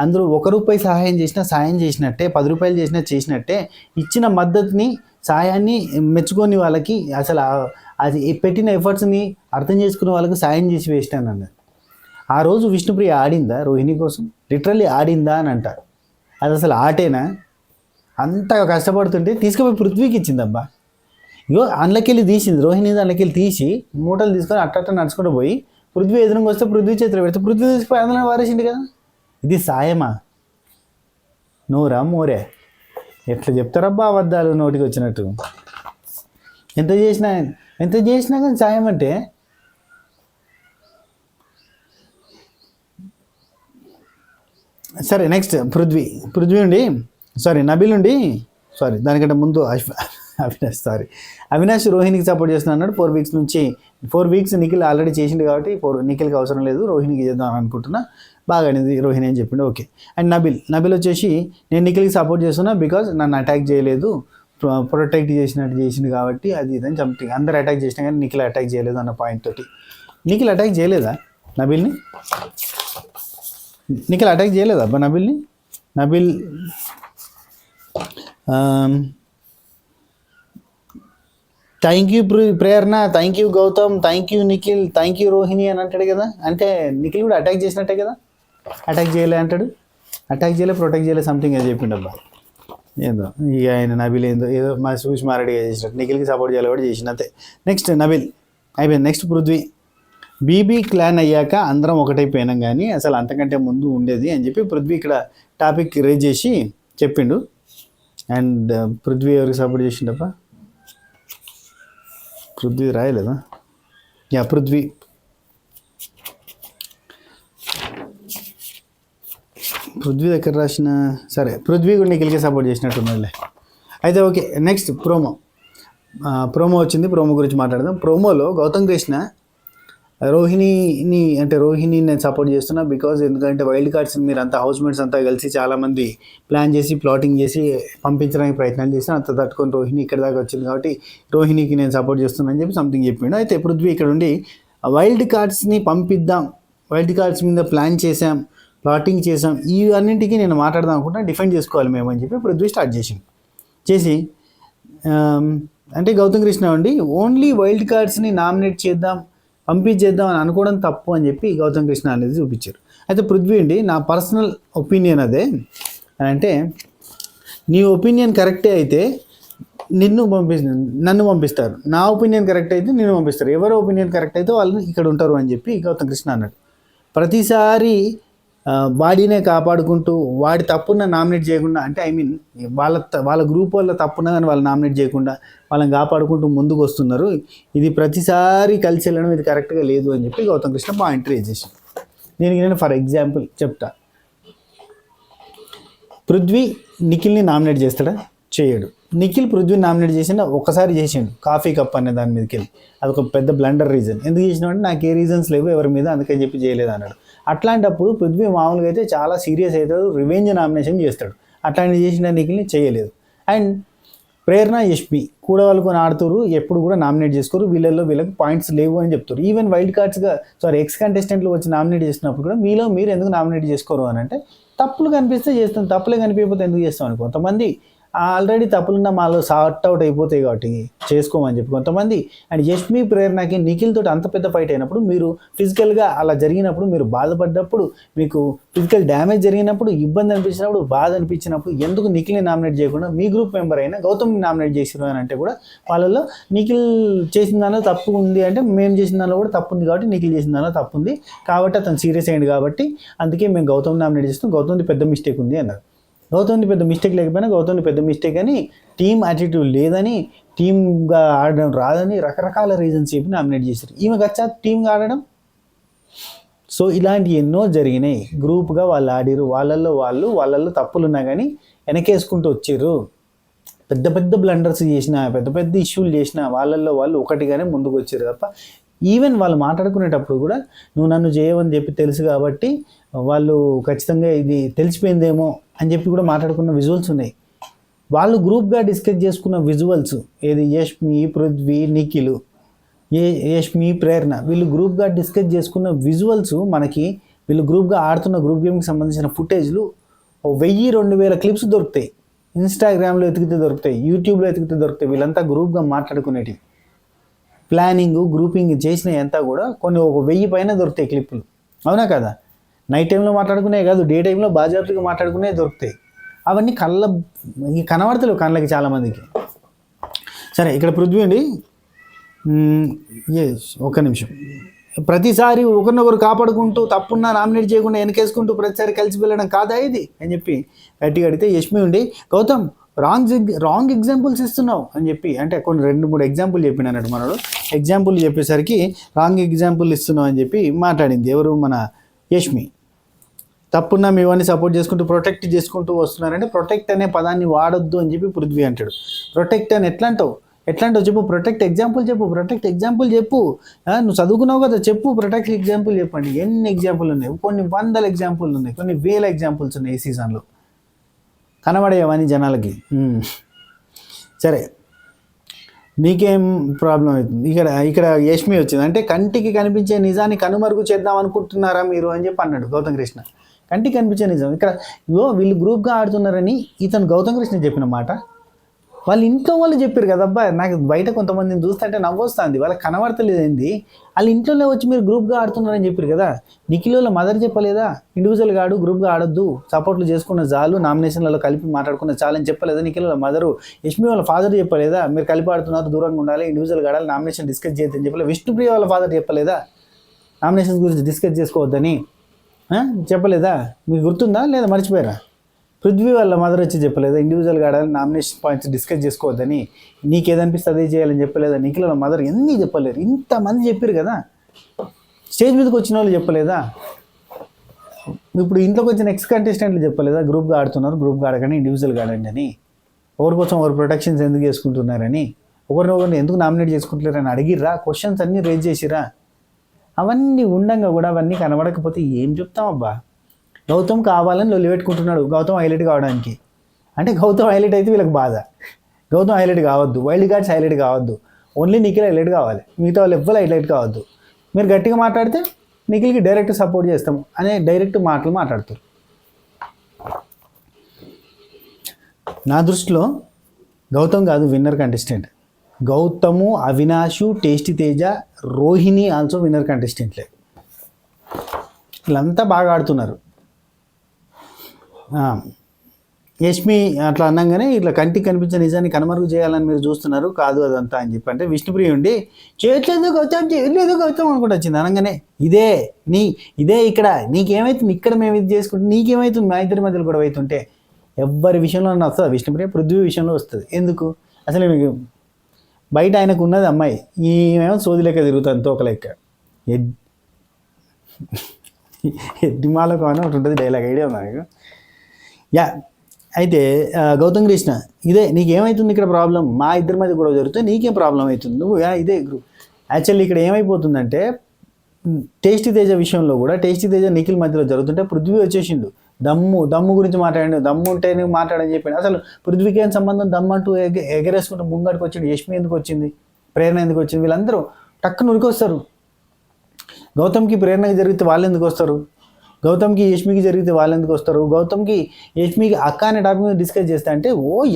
అందులో 1 రూపాయి సహాయం చేసినా సాయం చేసినట్టే, 10 రూపాయలు చేసినట్టే, ఇచ్చిన మద్దతుని సాయాన్ని మెచ్చుకొని వాళ్ళకి అసలు అది పెట్టిన ఎఫర్ట్స్ని అర్థం చేసుకునే వాళ్ళకి సాయం చేసి వేస్ట్ అని అన్నది. ఆ రోజు విష్ణుప్రియ ఆడిందా రోహిణి కోసం? లిటరల్లీ ఆడిందా అని అంటారు. అది అసలు ఆటేనా? అంతగా కష్టపడుతుంటే తీసుకుపోయి పృథ్వీకి ఇచ్చిందబ్బా. ఇగో అందులోకెళ్ళి తీసింది, రోహిణి అందులోకెళ్ళి తీసి మూటలు తీసుకొని అట్ట నడుచుకుంటూ పోయి పృథ్వీ ఎదురుగా వస్తే పృథ్వీ చేతిలో పెడితే పృథ్వీ తీసుకుపోయి అందులో వారేసింది కదా. ఇది సాయమా? నోరా మోరే? ఎట్లా చెప్తారబ్బా అబద్ధాలు నోటికి వచ్చినట్టు. ఎంత చేసినా కానీ సాయం అంటే సరే. నెక్స్ట్ నబీల్ ఉండి దానికంటే ముందు అవినాష్ రోహిణికి సపోర్ట్ చేస్తున్నా అన్నాడు. 4 వీక్స్ నిఖిల్ ఆల్రెడీ చేసిండు కాబట్టి నిఖిల్కి అవసరం లేదు, రోహిణికి చేద్దాం అని అనుకుంటున్నా. బాగా అనేది రోహిణి అని చెప్పిండు, ఓకే. అండ్ నబీల్ వచ్చేసి నేను నిఖిల్కి సపోర్ట్ చేస్తున్నా బికాజ్ నన్ను అటాక్ చేయలేదు, ప్రొటెక్ట్ చేసినట్టు చేసింది కాబట్టి అది ఇదని సంథింగ్. అందరు అటాక్ చేసినా కానీ నిఖిల్ అటాక్ చేయలేదు అన్న పాయింట్ తోటి. నిఖిల్ అటాక్ చేయలేదా నబిల్ని? నిఖిల్ అటాక్ చేయలేదా అబ్బా నబిల్ని? Nabil thank you Prerana, thank you Gautam, thank you Nikhil, thank you Rohini అని అంటాడు కదా. అంటే నిఖిల్ కూడా అటాక్ చేసినట్టే కదా. అటాక్ చేయలే అంటాడు, అటాక్ చేయలే, ప్రొటెక్ట్ చేయలే, సంథింగ్ అది చెప్పిండు అబ్బా. ఏందో ఇక ఆయన నబిల్ ఏందో ఏదో మా సుష్మా రెడ్డిగా చేసినట్టు నిఖిల్కి సపోర్ట్ చేయాలి కూడా చేసిన అంతే. నెక్స్ట్ నబిల్ అయిపోయింది. నెక్స్ట్ పృథ్వీ. బీబీ క్లాన్ అయ్యాక అందరం ఒకటైపోయినాం కానీ అసలు అంతకంటే ముందు ఉండేది అని చెప్పి పృథ్వీ ఇక్కడ టాపిక్ రేజ్ చేసి చెప్పిండు. అండ్ పృథ్వీ ఎవరికి సపోర్ట్ చేసిండప్ప? పృథ్వీ రాయలేదా? యా పృథ్వీ. పృథ్వీ దగ్గర రాసిన సరే పృథ్వీ కూడా నిఖిల్కి సపోర్ట్ చేసినట్టున్నాడులే. అయితే ఓకే, నెక్స్ట్ ప్రోమో వచ్చింది. ప్రోమో గురించి మాట్లాడదాం. ప్రోమోలో గౌతమ్ కృష్ణ రోహిణిని నేను సపోర్ట్ చేస్తున్నా బికాజ్ ఎందుకంటే వైల్డ్ కార్డ్స్ మీరు అంతా హౌస్మేట్స్ అంతా కలిసి చాలామంది ప్లాన్ చేసి ప్లాటింగ్ చేసి పంపించడానికి ప్రయత్నాలు చేసి అంత తట్టుకొని రోహిణి ఇక్కడ దాకా వచ్చింది కాబట్టి రోహిణికి నేను సపోర్ట్ చేస్తున్నా అని చెప్పి సంథింగ్ చెప్పిండు. అయితే పృథ్వీ ఇక్కడ ఉండి వైల్డ్ కార్డ్స్ని పంపిద్దాం, వైల్డ్ కార్డ్స్ మీద ప్లాన్ చేసాం, ప్లాటింగ్ చేసాం, ఇవన్నింటికి నేను మాట్లాడదాం అనుకుంటా, డిఫెండ్ చేసుకోవాలి మేము అని చెప్పి పృథ్వీ స్టార్ట్ చేసి అంటే గౌతమ్ కృష్ణ ఉండి ఓన్లీ వైల్డ్ కార్డ్స్ని నామినేట్ చేద్దాం, పంపించేద్దాం అని అనుకోవడం తప్పు అని చెప్పి గౌతమ్ కృష్ణ అనేది చూపించారు. అయితే పృథ్వీ అండి నా పర్సనల్ ఒపీనియన్ అదే అంటే నీ ఒపీనియన్ కరెక్టే అయితే నన్ను పంపిస్తారు, నా ఒపీనియన్ కరెక్ట్ అయితే నిన్ను పంపిస్తారు, ఎవరి ఒపీనియన్ కరెక్ట్ అయితే వాళ్ళు ఇక్కడ ఉంటారు అని చెప్పి గౌతమ్ కృష్ణ అన్నాడు. ప్రతిసారి వాడినే కాపాడుకుంటూ వాడి తప్పున్న నామినేట్ చేయకుండా అంటే ఐ మీన్ వాళ్ళ గ్రూప్ వల్ల తప్పున్న కానీ వాళ్ళు నామినేట్ చేయకుండా వాళ్ళని కాపాడుకుంటూ ముందుకు వస్తున్నారు. ఇది ప్రతిసారి కలిసి వెళ్ళడం ఇది కరెక్ట్గా లేదు అని చెప్పి గౌతమ్ కృష్ణ పాయింట్ రేజ్ చేశాను. దీనికి నేను ఫర్ ఎగ్జాంపుల్ చెప్తా. పృథ్వీ నిఖిల్ని నామినేట్ చేస్తాడా? చేయడు. నిఖిల్ పృథ్వీని నామినేట్ చేసిన ఒకసారి చేసిండు, కాఫీ కప్ అనే దాని మీదకి వెళ్ళి. అదొక పెద్ద బ్లండర్ రీజన్. ఎందుకు చేసినామంటే నాకు ఏ రీజన్స్ లేవు ఎవరి మీద, అందుకని చెప్పి చేయలేదు అన్నాడు. అట్లాంటప్పుడు పృథ్వీ మామూలుగా అయితే చాలా సీరియస్ అవుతాడు, రివెంజ్ నామినేషన్ చేస్తాడు. అట్లాంటివి చేసిన నిఖిల్ని చేయలేదు. అండ్ ప్రేరణ యష్మి కూడా వాళ్ళకొని ఆడుతారు, ఎప్పుడు కూడా నామినేట్ చేసుకోరు, వీళ్ళకి పాయింట్స్ లేవు అని చెప్తారు. ఈవెన్ వైల్డ్ కార్డ్స్గా ఎక్స్ కంటెస్టెంట్లు వచ్చి నామినేట్ చేసినప్పుడు కూడా మీరు ఎందుకు నామినేట్ చేసుకోరు అని అంటే తప్పులు కనిపిస్తే చేస్తాం, తప్పులే కనిపించకపోతే ఎందుకు చేస్తాం అని కొంతమంది ఆల్రెడీ తప్పులున్న మాలో సార్ట్ అవుట్ అయిపోతాయి కాబట్టి చేసుకోమని చెప్పి కొంతమంది. అండ్ యష్మి ప్రేరణకి నిఖిల్ తోటి అంత పెద్ద ఫైట్ అయినప్పుడు మీరు ఫిజికల్గా అలా జరిగినప్పుడు మీరు బాధపడ్డప్పుడు మీకు ఫిజికల్ డ్యామేజ్ జరిగినప్పుడు ఇబ్బంది అనిపించినప్పుడు బాధ అనిపించినప్పుడు ఎందుకు నిఖిల్ని నామినేట్ చేయకుండా మీ గ్రూప్ మెంబర్ అయినా గౌతమ్ని నామినేట్ చేసిరు అని అంటే కూడా వాళ్ళలో నిఖిల్ చేసిన దానిలో తప్పు ఉంది అంటే మేము చేసిన దానిలో కూడా తప్పు ఉంది కాబట్టి నిఖిల్ చేసిన దానిలో తప్పు ఉంది కాబట్టి అతను సీరియస్ అయ్యింది కాబట్టి అందుకే మేము గౌతమ్ నామినేట్ చేస్తాం, గౌతమ్ది పెద్ద మిస్టేక్ ఉంది అన్నారు. గౌతమ్ది పెద్ద మిస్టేక్ లేకపోయినా గౌతమ్ది పెద్ద మిస్టేక్ అని, టీమ్ యాటిట్యూడ్ లేదని, టీమ్గా ఆడడం రాదని రకరకాల రీజన్స్ చెప్పి నామినేట్ చేశారు. ఈమెకు వచ్చా టీమ్గా ఆడడం. సో ఇలాంటి ఎన్నో జరిగినాయి. గ్రూప్గా వాళ్ళు ఆడిరు, వాళ్ళల్లో తప్పులు ఉన్నా కానీ వెనకేసుకుంటూ వచ్చారు. పెద్ద పెద్ద బ్లండర్స్ చేసిన, పెద్ద పెద్ద ఇష్యూలు చేసిన వాళ్ళు ఒకటిగానే ముందుకు వచ్చారు తప్ప ఈవెన్ వాళ్ళు మాట్లాడుకునేటప్పుడు కూడా నువ్వు నన్ను చేయవని చెప్పి తెలుసు కాబట్టి వాళ్ళు ఖచ్చితంగా ఇది తెలిసిపోయిందేమో అని చెప్పి కూడా మాట్లాడుకున్న విజువల్స్ ఉన్నాయి. వాళ్ళు గ్రూప్గా డిస్కస్ చేసుకున్న విజువల్స్ ఏది యష్మి, పృథ్వీ, నిఖిల్, యష్మి, ప్రేరణ వీళ్ళు గ్రూప్గా డిస్కస్ చేసుకున్న విజువల్స్ మనకి వీళ్ళు గ్రూప్గా ఆడుతున్న గ్రూప్ గేమ్కి సంబంధించిన ఫుటేజ్లు 1000-2000 క్లిప్స్ దొరుకుతాయి. ఇన్స్టాగ్రామ్లో ఎతికితే దొరుకుతాయి, యూట్యూబ్లో ఎతికితే దొరుకుతాయి. వీళ్ళంతా గ్రూప్గా మాట్లాడుకునేటివి, ప్లానింగ్ గ్రూపింగ్ చేసినవి అంతా కూడా కొన్ని 1000 పైన దొరుకుతాయి క్లిప్పులు. అవునా కదా? నైట్ టైంలో మాట్లాడుకునే కాదు, డే టైంలో బాజాబ్తుగా మాట్లాడుకునే దొరుకుతాయి. అవన్నీ కనబడతలేవు కళ్ళకి చాలామందికి. సరే ఇక్కడ పృథ్వీ అండి ఒక్క నిమిషం. ప్రతిసారి ఒకరినొకరు కాపాడుకుంటూ తప్పున్నా నామినేట్ చేయకుండా వెనకేసుకుంటూ ప్రతిసారి కలిసి వెళ్ళడం కాదా ఇది అని చెప్పి గట్టిగా అడిగితే యష్మి ఉండి గౌతమ్ రాంగ్ ఎగ్జాంపుల్స్ ఇస్తున్నావు అని చెప్పి అంటే కొన్ని 2-3 ఎగ్జాంపుల్ చెప్పిన అన్నట్టు మనోడు. ఎగ్జాంపుల్ చెప్పేసరికి రాంగ్ ఎగ్జాంపుల్ ఇస్తున్నావు అని చెప్పి మాట్లాడింది ఎవరు? మన యష్మి. తప్పున్నా మేమని సపోర్ట్ చేసుకుంటూ ప్రొటెక్ట్ చేసుకుంటూ వస్తున్నారంటే ప్రొటెక్ట్ అనే పదాన్ని వాడొద్దు అని చెప్పి పృథ్వీ అంటాడు. ప్రొటెక్ట్ అని ఎట్లా అంటావు చెప్పు, ప్రొటెక్ట్ ఎగ్జాంపుల్ చెప్పు. నువ్వు చదువుకున్నావు కదా, చెప్పు ప్రొటెక్ట్ ఎగ్జాంపుల్ చెప్పండి. ఎన్ని ఎగ్జాంపుల్ ఉన్నాయి? కొన్ని 100 ఎగ్జాంపుల్ ఉన్నాయి, కొన్ని 1000 ఎగ్జాంపుల్స్ ఉన్నాయి ఈ సీజన్లో. కనబడేవని జనాలకి. సరే, నీకేం ప్రాబ్లం అవుతుంది? ఇక్కడ యష్మి వచ్చింది అంటే కంటికి కనిపించే నిజాన్ని కనుమరుగు చేద్దాం అనుకుంటున్నారా మీరు అని చెప్పి అన్నాడు గౌతమ్ కృష్ణ. కంటికి కనిపించే నిజం ఇక్కడ వీళ్ళు గ్రూప్గా ఆడుతున్నారని ఇతను గౌతమ్ కృష్ణ చెప్పిన మాట వాళ్ళ ఇంట్లో వాళ్ళు చెప్పారు కదబ్బా. నాకు బయట కొంతమందిని చూస్తుంటే నవ్వొస్తుంది, వాళ్ళకి కనబడతలేదేంది, వాళ్ళ ఇంట్లోనే వచ్చి మీరు గ్రూప్గా ఆడుతున్నారని చెప్పారు కదా. నిఖిల్ వాళ్ళ మదర్ చెప్పలేదా ఇండివిజువల్గా ఆడు, గ్రూప్గా ఆడొద్దు, సపోర్ట్లు చేసుకున్న చాలు, నామినేషన్లలో కలిపి మాట్లాడుకున్న చాలు అని చెప్పలేదా నిఖిల్ వాళ్ళ మదరు? యష్మి వాళ్ళ ఫాదర్ చెప్పలేదా మీరు కలిపి ఆడుతున్నారు, దూరంగా ఉండాలి, ఇండివిజువల్గా ఆడాలి, నామినేషన్ డిస్కస్ చేయొద్దని చెప్పలేదు? విష్ణుప్రియ వాళ్ళ ఫాదర్ చెప్పలేదా నామినేషన్స్ గురించి డిస్కస్ చేసుకోవద్దని? చెప్పలేదా? మీకు గుర్తుందా లేదా మర్చిపోయారా? పృథ్వీ వాళ్ళ మదర్ వచ్చి చెప్పలేదా ఇండివిజువల్గా ఆడాలి, నామినేషన్ పాయింట్స్ డిస్కస్ చేసుకోవద్దని? నీకేదనిపిస్తే అదే చేయాలని చెప్పలేదా? నిఖిల్ వాళ్ళ మదర్ ఎన్ని చెప్పలేరు, ఇంతమంది చెప్పారు కదా. స్టేజ్ మీదకి వచ్చిన వాళ్ళు చెప్పలేదా? ఇప్పుడు ఇంట్లోకి వచ్చిన ఎక్స్ కంటెస్టెంట్లు చెప్పలేదా గ్రూప్గా ఆడుతున్నారు, గ్రూప్గా ఆడకండి, ఇండివిజువల్గా ఆడండి అని? ఎవరి కోసం ఎవరు ప్రొటెక్షన్స్ ఎందుకు చేసుకుంటున్నారని, ఒకరిని ఎందుకు నామినేట్ చేసుకుంటున్నారని అడిగిర్రా? క్వశ్చన్స్ అన్నీ రేజ్ చేసిరా? అవన్నీ ఉండంగా కూడా అవన్నీ కనబడకపోతే ఏం చెప్తామబ్బా? గౌతమ్ కావాలని లొల్లి పెట్టుకుంటున్నాడు గౌతమ్ హైలైట్ కావడానికి. అంటే గౌతమ్ హైలైట్ అయితే వీళ్ళకి బాధ. గౌతమ్ హైలైట్ కావద్దు, వైల్డ్ కార్డ్స్ హైలైట్ కావద్దు, ఓన్లీ నిఖిల్ హైలైట్ కావాలి, మిగతా వాళ్ళు ఎవ్వరు హైలైట్ కావద్దు. మీరు గట్టిగా మాట్లాడితే నిఖిల్కి డైరెక్ట్ సపోర్ట్ చేస్తాము అనే డైరెక్ట్ మాటలు మాట్లాడుతారు. నా దృష్టిలో గౌతమ్ కాదు winner contestant. Gautam, Avinash, tasty Teja, Rohini also winner కంటెస్టెంట్లే. వీళ్ళంతా బాగా ఆడుతున్నారు. యష్మి అట్లా అనగానే ఇట్లా కంటికి కనిపించే నిజాన్ని కనుమరుగు చేయాలని మీరు చూస్తున్నారు, కాదు అదంతా అని చెప్పి అంటే విష్ణుప్రియ ఉండి చేయట్లేదు గౌతమ్, చేయలేదు గౌతమ్ అనుకుంటూ వచ్చింది. అనగానే ఇదే ఇక్కడ నీకేమవుతుంది, ఇక్కడ మేము ఇది చేసుకుంటే నీకేమవుతుంది, మా ఇద్దరి మధ్యలో కూడా అవుతుంటే ఎవ్వరి విషయంలో వస్తుంది విష్ణుప్రియ, పృథ్వీ విషయంలో వస్తుంది. ఎందుకు అసలు మీకు బయట ఆయనకు ఉన్నది అమ్మాయి, ఈమెమో సోది లెక్క తిరుగుతుంది, తోక లెక్క. ఎడ్డిమాలకు అని ఒకటి ఉంటుంది డైలాగ్, ఐడియా ఉంది నాకు. అయితే గౌతమ్ కృష్ణ నీకేమవుతుంది ఇక్కడ ప్రాబ్లం, మా ఇద్దరి మధ్య కూడా జరుగుతుంది, నీకేం ప్రాబ్లం అవుతుంది, నువ్వు ఇదే గ్రూప్. యాక్చువల్లీ ఇక్కడ ఏమైపోతుందంటే టేస్టీ తేజ విషయంలో కూడా టేస్టీ తేజ నిఖిల్ మధ్యలో జరుగుతుంటే పృథ్వీ వచ్చేసిండు, దమ్ము గురించి మాట్లాడండి, దమ్ము ఉంటే నువ్వు మాట్లాడని చెప్పాడు. అసలు పృథ్వీకి ఏం సంబంధం, దమ్ము అంటూ ఎగరేసుకుంటూ ముంగడికి వచ్చిండు. యష్మి ఎందుకు వచ్చింది, ప్రేరణ ఎందుకు వచ్చింది, వీళ్ళందరూ టక్కున ఉరికొస్తారు. గౌతమ్కి ప్రేరణకి జరిగితే వాళ్ళు ఎందుకు వస్తారు, గౌతమ్కి యష్మికి జరిగితే వాళ్ళు ఎందుకు వస్తారు, గౌతమ్కి యష్మికి అక్క అనే టాపిక్ మీద డిస్కస్ చేస్తే అంటే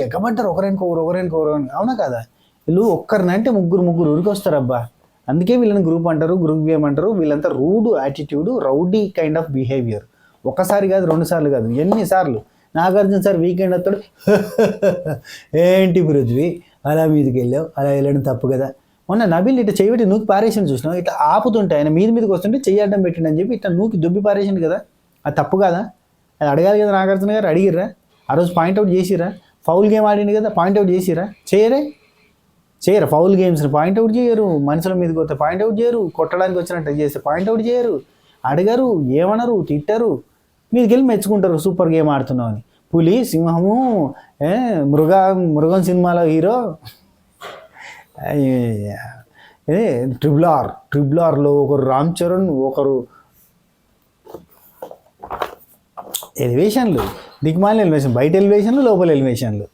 ఎగబడ్డారు ఒకరికొకరు. అవునా కదా? వీళ్ళు ఒక్కరినంటే ముగ్గురు ఉరికొస్తారు అబ్బా. అందుకే వీళ్ళని గ్రూప్ అంటారు, గ్రూప్ గేమ్ అంటారు. వీళ్ళంతా rude attitude, rowdy kind of behaviour. ఒకసారి కాదు, 2 సార్లు కాదు, ఎన్నిసార్లు. నాగార్జున సార్ వీకెండ్ వస్తాడు, ఏంటి పృథ్వీ అలా మీదకి వెళ్ళావు, అలా వెళ్ళడం తప్పు కదా. మొన్న నబిల్ ఇట్లా చేయబెట్టి నూకి పారేషన్ చూసినావు, ఇట్లా ఆపుతుంటే ఆయన మీదకి వస్తుంటే చెయ్యడం పెట్టిండి అని చెప్పి ఇట్లా నూకి దుబ్బి పారేసిండు కదా, అది తప్పు కదా? అది అడగాలి కదా నాగార్జున గారు, అడిగిర్రా? ఆ రోజు పాయింట్అవుట్ చేసిరా? ఫౌల్ గేమ్ ఆడింది కదా, పాయింట్అవుట్ చేసిరా? చేయరా? ఫౌల్ గేమ్స్ని పాయింట్అవుట్ చేయరు, మనుషుల మీదకి వస్తే పాయింట్అవుట్ చేయరు, కొట్టడానికి వచ్చినట్టు చేస్తే పాయింట్అవుట్ చేయరు, అడగరు, ఏమనరు, తిట్టరు, మీదకి వెళ్ళి మెచ్చుకుంటారు సూపర్ గేమ్ ఆడుతున్నావు అని. పులి, సింహము, మృగం సినిమాలో హీరో, ట్రిపుల్ ఆర్లో ఒకరు రామ్ చరణ్, ఒకరు ఎలివేషన్లు, దిక్మాల ఎలివేషన్, బయట ఎలివేషన్లు, లోపల ఎలివేషన్లు,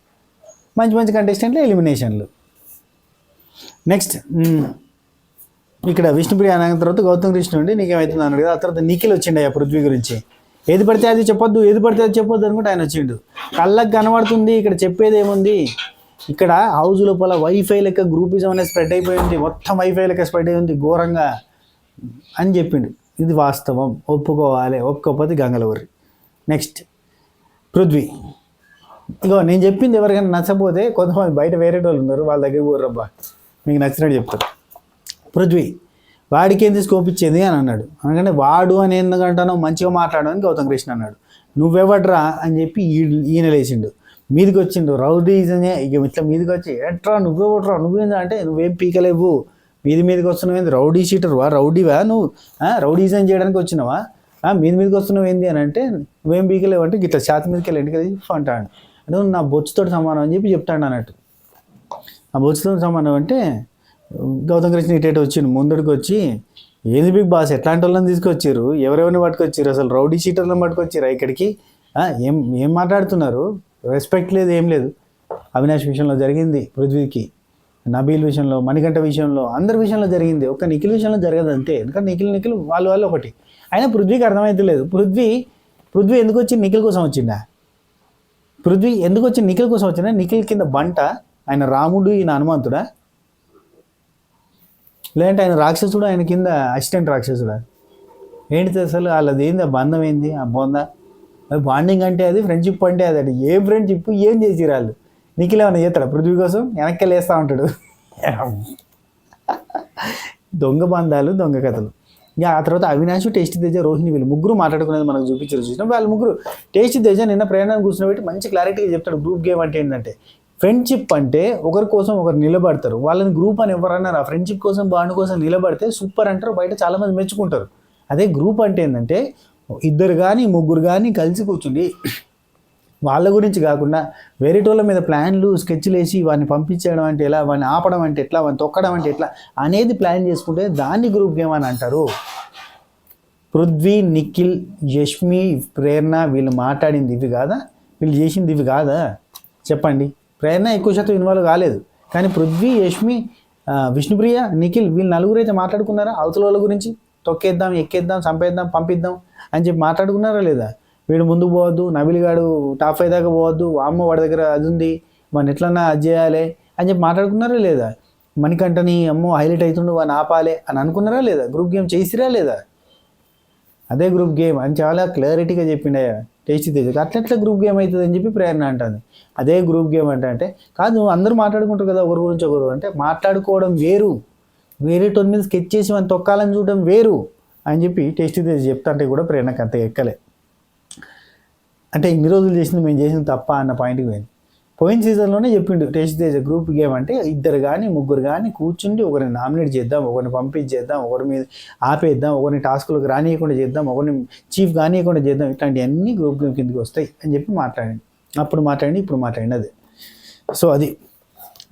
మంచి కంటెస్టెంట్లు ఎలిమినేషన్లు. నెక్స్ట్ ఇక్కడ విష్ణుప్రియ అన్న తర్వాత గౌతమ్ కృష్ణ ఉండి నీకేమవుతుంది అన్నాడు కదా. ఆ తర్వాత నిఖిల్ వచ్చిండు పృథ్వీ గురించి, ఏది పడితే అది చెప్పొద్దు అనుకుంటే ఆయన వచ్చిండు. కళ్ళకు కనబడుతుంది, ఇక్కడ చెప్పేది ఏముంది, ఇక్కడ హౌస్ లోపల వైఫై లెక్క గ్రూపిజం అనేది స్ప్రెడ్ అయిపోయింది, మొత్తం వైఫై లెక్క స్ప్రెడ్ అయింది ఘోరంగా అని చెప్పిండు. ఇది వాస్తవం, ఒప్పుకోవాలి, ఒప్పుకోకపోతే గంగలవరి. నెక్స్ట్ పృథ్వీ, నేను చెప్పింది ఎవరికైనా నచ్చపోతే కొంతమంది బయట వేరే వాళ్ళు ఉన్నారు, వాళ్ళ దగ్గర పోర్రబ్బా మీకు నచ్చినట్టు చెప్తారు. పృథ్వీ వాడికి ఏంది స్కోప్ ఇచ్చేది అని అన్నాడు. ఎందుకంటే వాడు అని ఎందుకంటానో మంచిగా మాట్లాడమని గౌతమ్ కృష్ణ అన్నాడు. నువ్వెవడ్రా అని చెప్పి ఈయన లేచిండు, మీదికి వచ్చిండు, రౌడీజనే ఇక ఇట్లా మీదికి వచ్చి ఎట్రా నువ్వేందా అంటే నువ్వేం పీకలేవు, మీదికి వస్తున్నావు, రౌడీ షీటర్వా, రౌడీవా నువ్వు, రౌడీజం చేయడానికి వచ్చినావా, మీదికి వస్తున్నావు ఏంది అని అంటే నువ్వేం పీకలేవు అంటే ఇట్లా ఛాతి మీదకి వెళ్ళి ఇంటికి అంటాడు. అంటే నా బొచ్చుతో సమానం అని చెప్పి చెప్తాడు అన్నట్టు. ఆ బొచ్చుతో సమానం అంటే గౌతమ్ కృష్ణ ఇటేట వచ్చిండు, ముందడికి వచ్చి ఏంది బిగ్ బాస్ ఎట్లాంటి వాళ్ళని తీసుకొచ్చారు, ఎవరెవరిని పట్టుకొచ్చారు, అసలు రౌడీ షీటర్లను పట్టుకొచ్చారా ఇక్కడికి, ఏం మాట్లాడుతున్నారు, రెస్పెక్ట్ లేదు, ఏం లేదు. అవినాష్ విషయంలో జరిగింది, పృథ్వీకి, నబీల్ విషయంలో, మణికంఠ విషయంలో, అందరి విషయంలో జరిగింది. ఒక్క నిఖిల్ విషయంలో జరగదు అంతే. ఎందుకంటే నిఖిల్ వాళ్ళు ఒకటి. అయినా పృథ్వీకి అర్థమైతే లేదు. పృథ్వీ ఎందుకు వచ్చి నిఖిల్ కోసం వచ్చిందా? పృథ్వీ ఎందుకు వచ్చి నిఖిల్ కోసం వచ్చిందా? నిఖిల్ కింద బంట, ఆయన రాముడు, ఈయన హనుమంతుడా? లేదంటే ఆయన రాక్షసుడు, ఆయన కింద అసిస్టెంట్ రాక్షసుడా? ఏంటి అసలు వాళ్ళది ఏంది? ఆ బంధం ఏంది? ఆ బొందా బాండింగ్ అంటే అది, ఫ్రెండ్షిప్ అంటే అది. ఏ ఫ్రెండ్షిప్? ఏం చేసి రాళ్ళు? నిఖిల్ ఏమైనా చేస్తాడా పృథ్వీ కోసం? వెనక్కి వేస్తూ ఉంటాడు. దొంగ బంధాలు, దొంగ కథలు. ఇక ఆ తర్వాత అవినాష్, టేస్టీ తేజ, రోహిణి వీళ్ళు ముగ్గురు మాట్లాడుకునేది మనకు చూసినాం. వాళ్ళ ముగ్గురు, టేస్టీ తేజ నిన్న ప్రేరణను కూర్చోబెట్టి మంచి క్లారిటీగా చెప్తాడు. గ్రూప్ గేమ్ అంటే ఏంటంటే, ఫ్రెండ్షిప్ అంటే ఒకరి కోసం ఒకరు నిలబడతారు. వాళ్ళని గ్రూప్ అని ఎవరన్నారు, ఆ ఫ్రెండ్షిప్ కోసం, బాండ్ కోసం నిలబడితే సూపర్ అంటారు, బయట చాలామంది మెచ్చుకుంటారు. అదే గ్రూప్ అంటే ఏంటంటే, ఇద్దరు కానీ ముగ్గురు కానీ కలిసి కూర్చుండి వాళ్ళ గురించి కాకుండా వేరేటోళ్ళ మీద ప్లాన్లు, స్కెచ్లు వేసి వాడిని పంపించడం అంటే ఎలా, వాడిని ఆపడం అంటే ఎట్లా, వాడిని తొక్కడం అంటే ఎట్లా అనేది ప్లాన్ చేసుకుంటే దాన్ని గ్రూప్ గేమ్ అని అంటారు. పృథ్వీ, నిఖిల్, యష్మి, ప్రేరణ వీళ్ళు మాట్లాడింది ఇవి కాదా? వీళ్ళు చేసింది ఇవి కాదా? చెప్పండి. ప్రేరణ ఎక్కువ శాతం ఇన్వాల్వ్ కాలేదు, కానీ పృథ్వీ, యష్మి, విష్ణుప్రియ, నిఖిల్ వీళ్ళు నలుగురు అయితే మాట్లాడుకున్నారా అవతల వాళ్ళ గురించి? తొక్కేద్దాం, ఎక్కేద్దాం, చంపేద్దాం, పంపిద్దాం అని చెప్పి మాట్లాడుకున్నారా లేదా? వీడు ముందుకు పోవద్దు, నబిల్ గాడు టాప్ 5 దాకా పోవద్దు, అమ్మ వాడి దగ్గర అది ఉంది, వాడిని ఎట్లన్నా అది చేయాలి అని చెప్పి మాట్లాడుకున్నారా లేదా? మణికంఠని అమ్మో హైలైట్ అవుతుండు, వాడిని ఆపాలి అని అనుకున్నారా లేదా? గ్రూప్ గేమ్ చేసిరా లేదా? అదే గ్రూప్ గేమ్ అని చాలా క్లారిటీగా చెప్పిండే టేస్టీ తేజ. అట్లెట్లా గ్రూప్ గేమ్ అవుతుంది అని చెప్పి ప్రేరణ అంటుంది. అదే గ్రూప్ గేమ్ అంటే కాదు, అందరూ మాట్లాడుకుంటారు కదా ఒకరి గురించి ఒకరు. అంటే మాట్లాడుకోవడం వేరు, వేరే టోన్ మీద స్కెచ్ చేసి మనం తొక్కాలని చూడడం వేరు అని చెప్పి టేస్టీ తేజ చెప్తాంటే కూడా ప్రేరణకు అంత ఎక్కలే. అంటే ఇన్ని రోజులు చేసింది మేము చేసింది తప్ప అన్న పాయింట్కి పోయింది. పోయిన సీజన్లోనే చెప్పిండు టేస్టీ తేజ, గ్రూప్ గేమ్ అంటే ఇద్దరు కానీ ముగ్గురు కానీ కూర్చుండి ఒకరిని నామినేట్ చేద్దాం, ఒకరిని పంపించేద్దాం, ఒకరి మీద ఆపేద్దాం, ఒకరిని టాస్కులకు రానియకుండా చేద్దాం, ఒకరిని చీఫ్ కానియకుండా చేద్దాం, ఇట్లాంటివన్నీ గ్రూప్ గేమ్ కిందకి వస్తాయి అని చెప్పి మాట్లాడండి. అప్పుడు మాట్లాడండి, ఇప్పుడు మాట్లాడండి అది. సో అది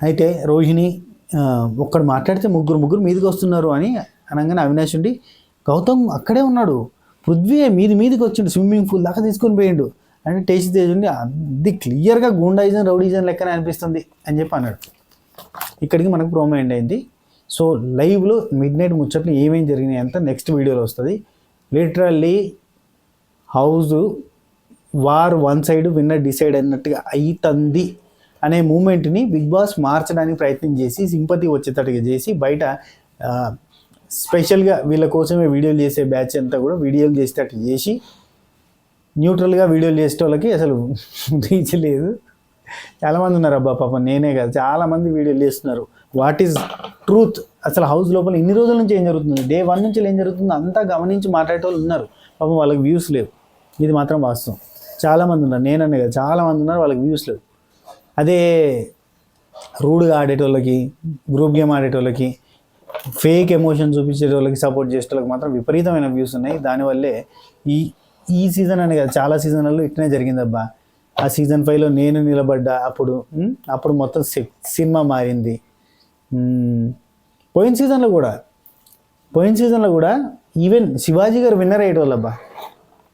అయితే రోహిణి ఒక్కడు మాట్లాడితే ముగ్గురు మీదికి వస్తున్నారు అని అనగానే అవినాష్ ఉండి, గౌతమ్ అక్కడే ఉన్నాడు, పృథ్వీ మీదికి వచ్చిండు, స్విమ్మింగ్ పూల్ దాకా తీసుకొని పోయిండు అంటే టేస్టీ తేజ్ ఉండి అది క్లియర్గా గూండాయిజం, రౌడీజం లెక్కనే అనిపిస్తుంది అని చెప్పి అన్నాడు. ఇక్కడికి మనకు ప్రోమో ఎండ్ అయింది. సో లైవ్లో మిడ్నైట్ ముచ్చట్లు ఏమేమి జరిగినాయి అంతా నెక్స్ట్ వీడియోలో వస్తుంది. Literally house war one side winner decide అన్నట్టుగా అవుతుంది అనే మూమెంట్ని బిగ్ బాస్ మార్చడానికి ప్రయత్నం చేసి, సింపతి వచ్చేటట్టుగా చేసి, బయట స్పెషల్గా వీళ్ళ కోసమే వీడియోలు చేసే బ్యాచ్ అంతా కూడా వీడియోలు చేసేటట్టు చేసి, న్యూట్రల్గా వీడియోలు చేసే వాళ్ళకి అసలు రీచ్ లేదు. చాలామంది ఉన్నారు, అబ్బా పాపం నేనే కాదు చాలామంది వీడియోలు చేస్తున్నారు. వాట్ ఈజ్ ట్రూత్, అసలు హౌస్ లోపల ఇన్ని రోజుల నుంచి ఏం జరుగుతుంది, డే 1 నుంచి ఏం జరుగుతుందో అంతా గమనించి మాట్లాడే వాళ్ళు ఉన్నారు. పాపం వాళ్ళకి వ్యూస్ లేవు, ఇది మాత్రం వాస్తవం. చాలామంది ఉన్నారు, నేననే కదా చాలామంది ఉన్నారు, వాళ్ళకి వ్యూస్ లేవు. అదే రూడ్గా ఆడేటోళ్ళకి, గ్రూప్ గేమ్ ఆడేటోళ్ళకి, ఫేక్ ఎమోషన్ చూపించేటోళ్ళకి, సపోర్ట్ చేసేటోళ్ళకి మాత్రం విపరీతమైన వ్యూస్ ఉన్నాయి. దానివల్లే ఈ సీజన్ అనే కదా చాలా సీజన్లలో ఇట్లనే జరిగిందబ్బా. ఆ సీజన్ 5లో నేను నిలబడ్డా, అప్పుడు మొత్తం సినిమా మారింది. పోయిన సీజన్లో కూడా ఈవెన్ శివాజీ గారు విన్నర్ అయ్యేటోళ్ళు అబ్బా.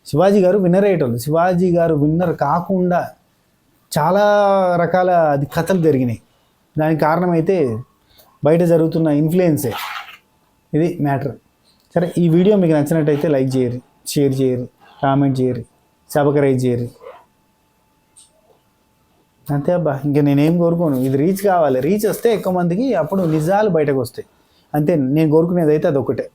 శివాజీ గారు విన్నర్ కాకుండా చాలా రకాల కథలు జరిగినాయి. దానికి కారణమైతే బయట జరుగుతున్న ఇన్ఫ్లుయెన్సే. ఇది మ్యాటర్. సరే, ఈ వీడియో మీకు నచ్చినట్టయితే లైక్ చేయరు, షేర్ చేయరు, కామెంట్ చేయరు, సబ్స్క్రైబ్ చేయరు. అంతే అబ్బా, ఇంకా నేనేం కోరుకోను. ఇది రీచ్ కావాలి, రీచ్ వస్తే ఎక్కువ మందికి అప్పుడు నిజాలు బయటకు వస్తాయి. అంతే, నేను కోరుకునేది అయితే అదొకటే.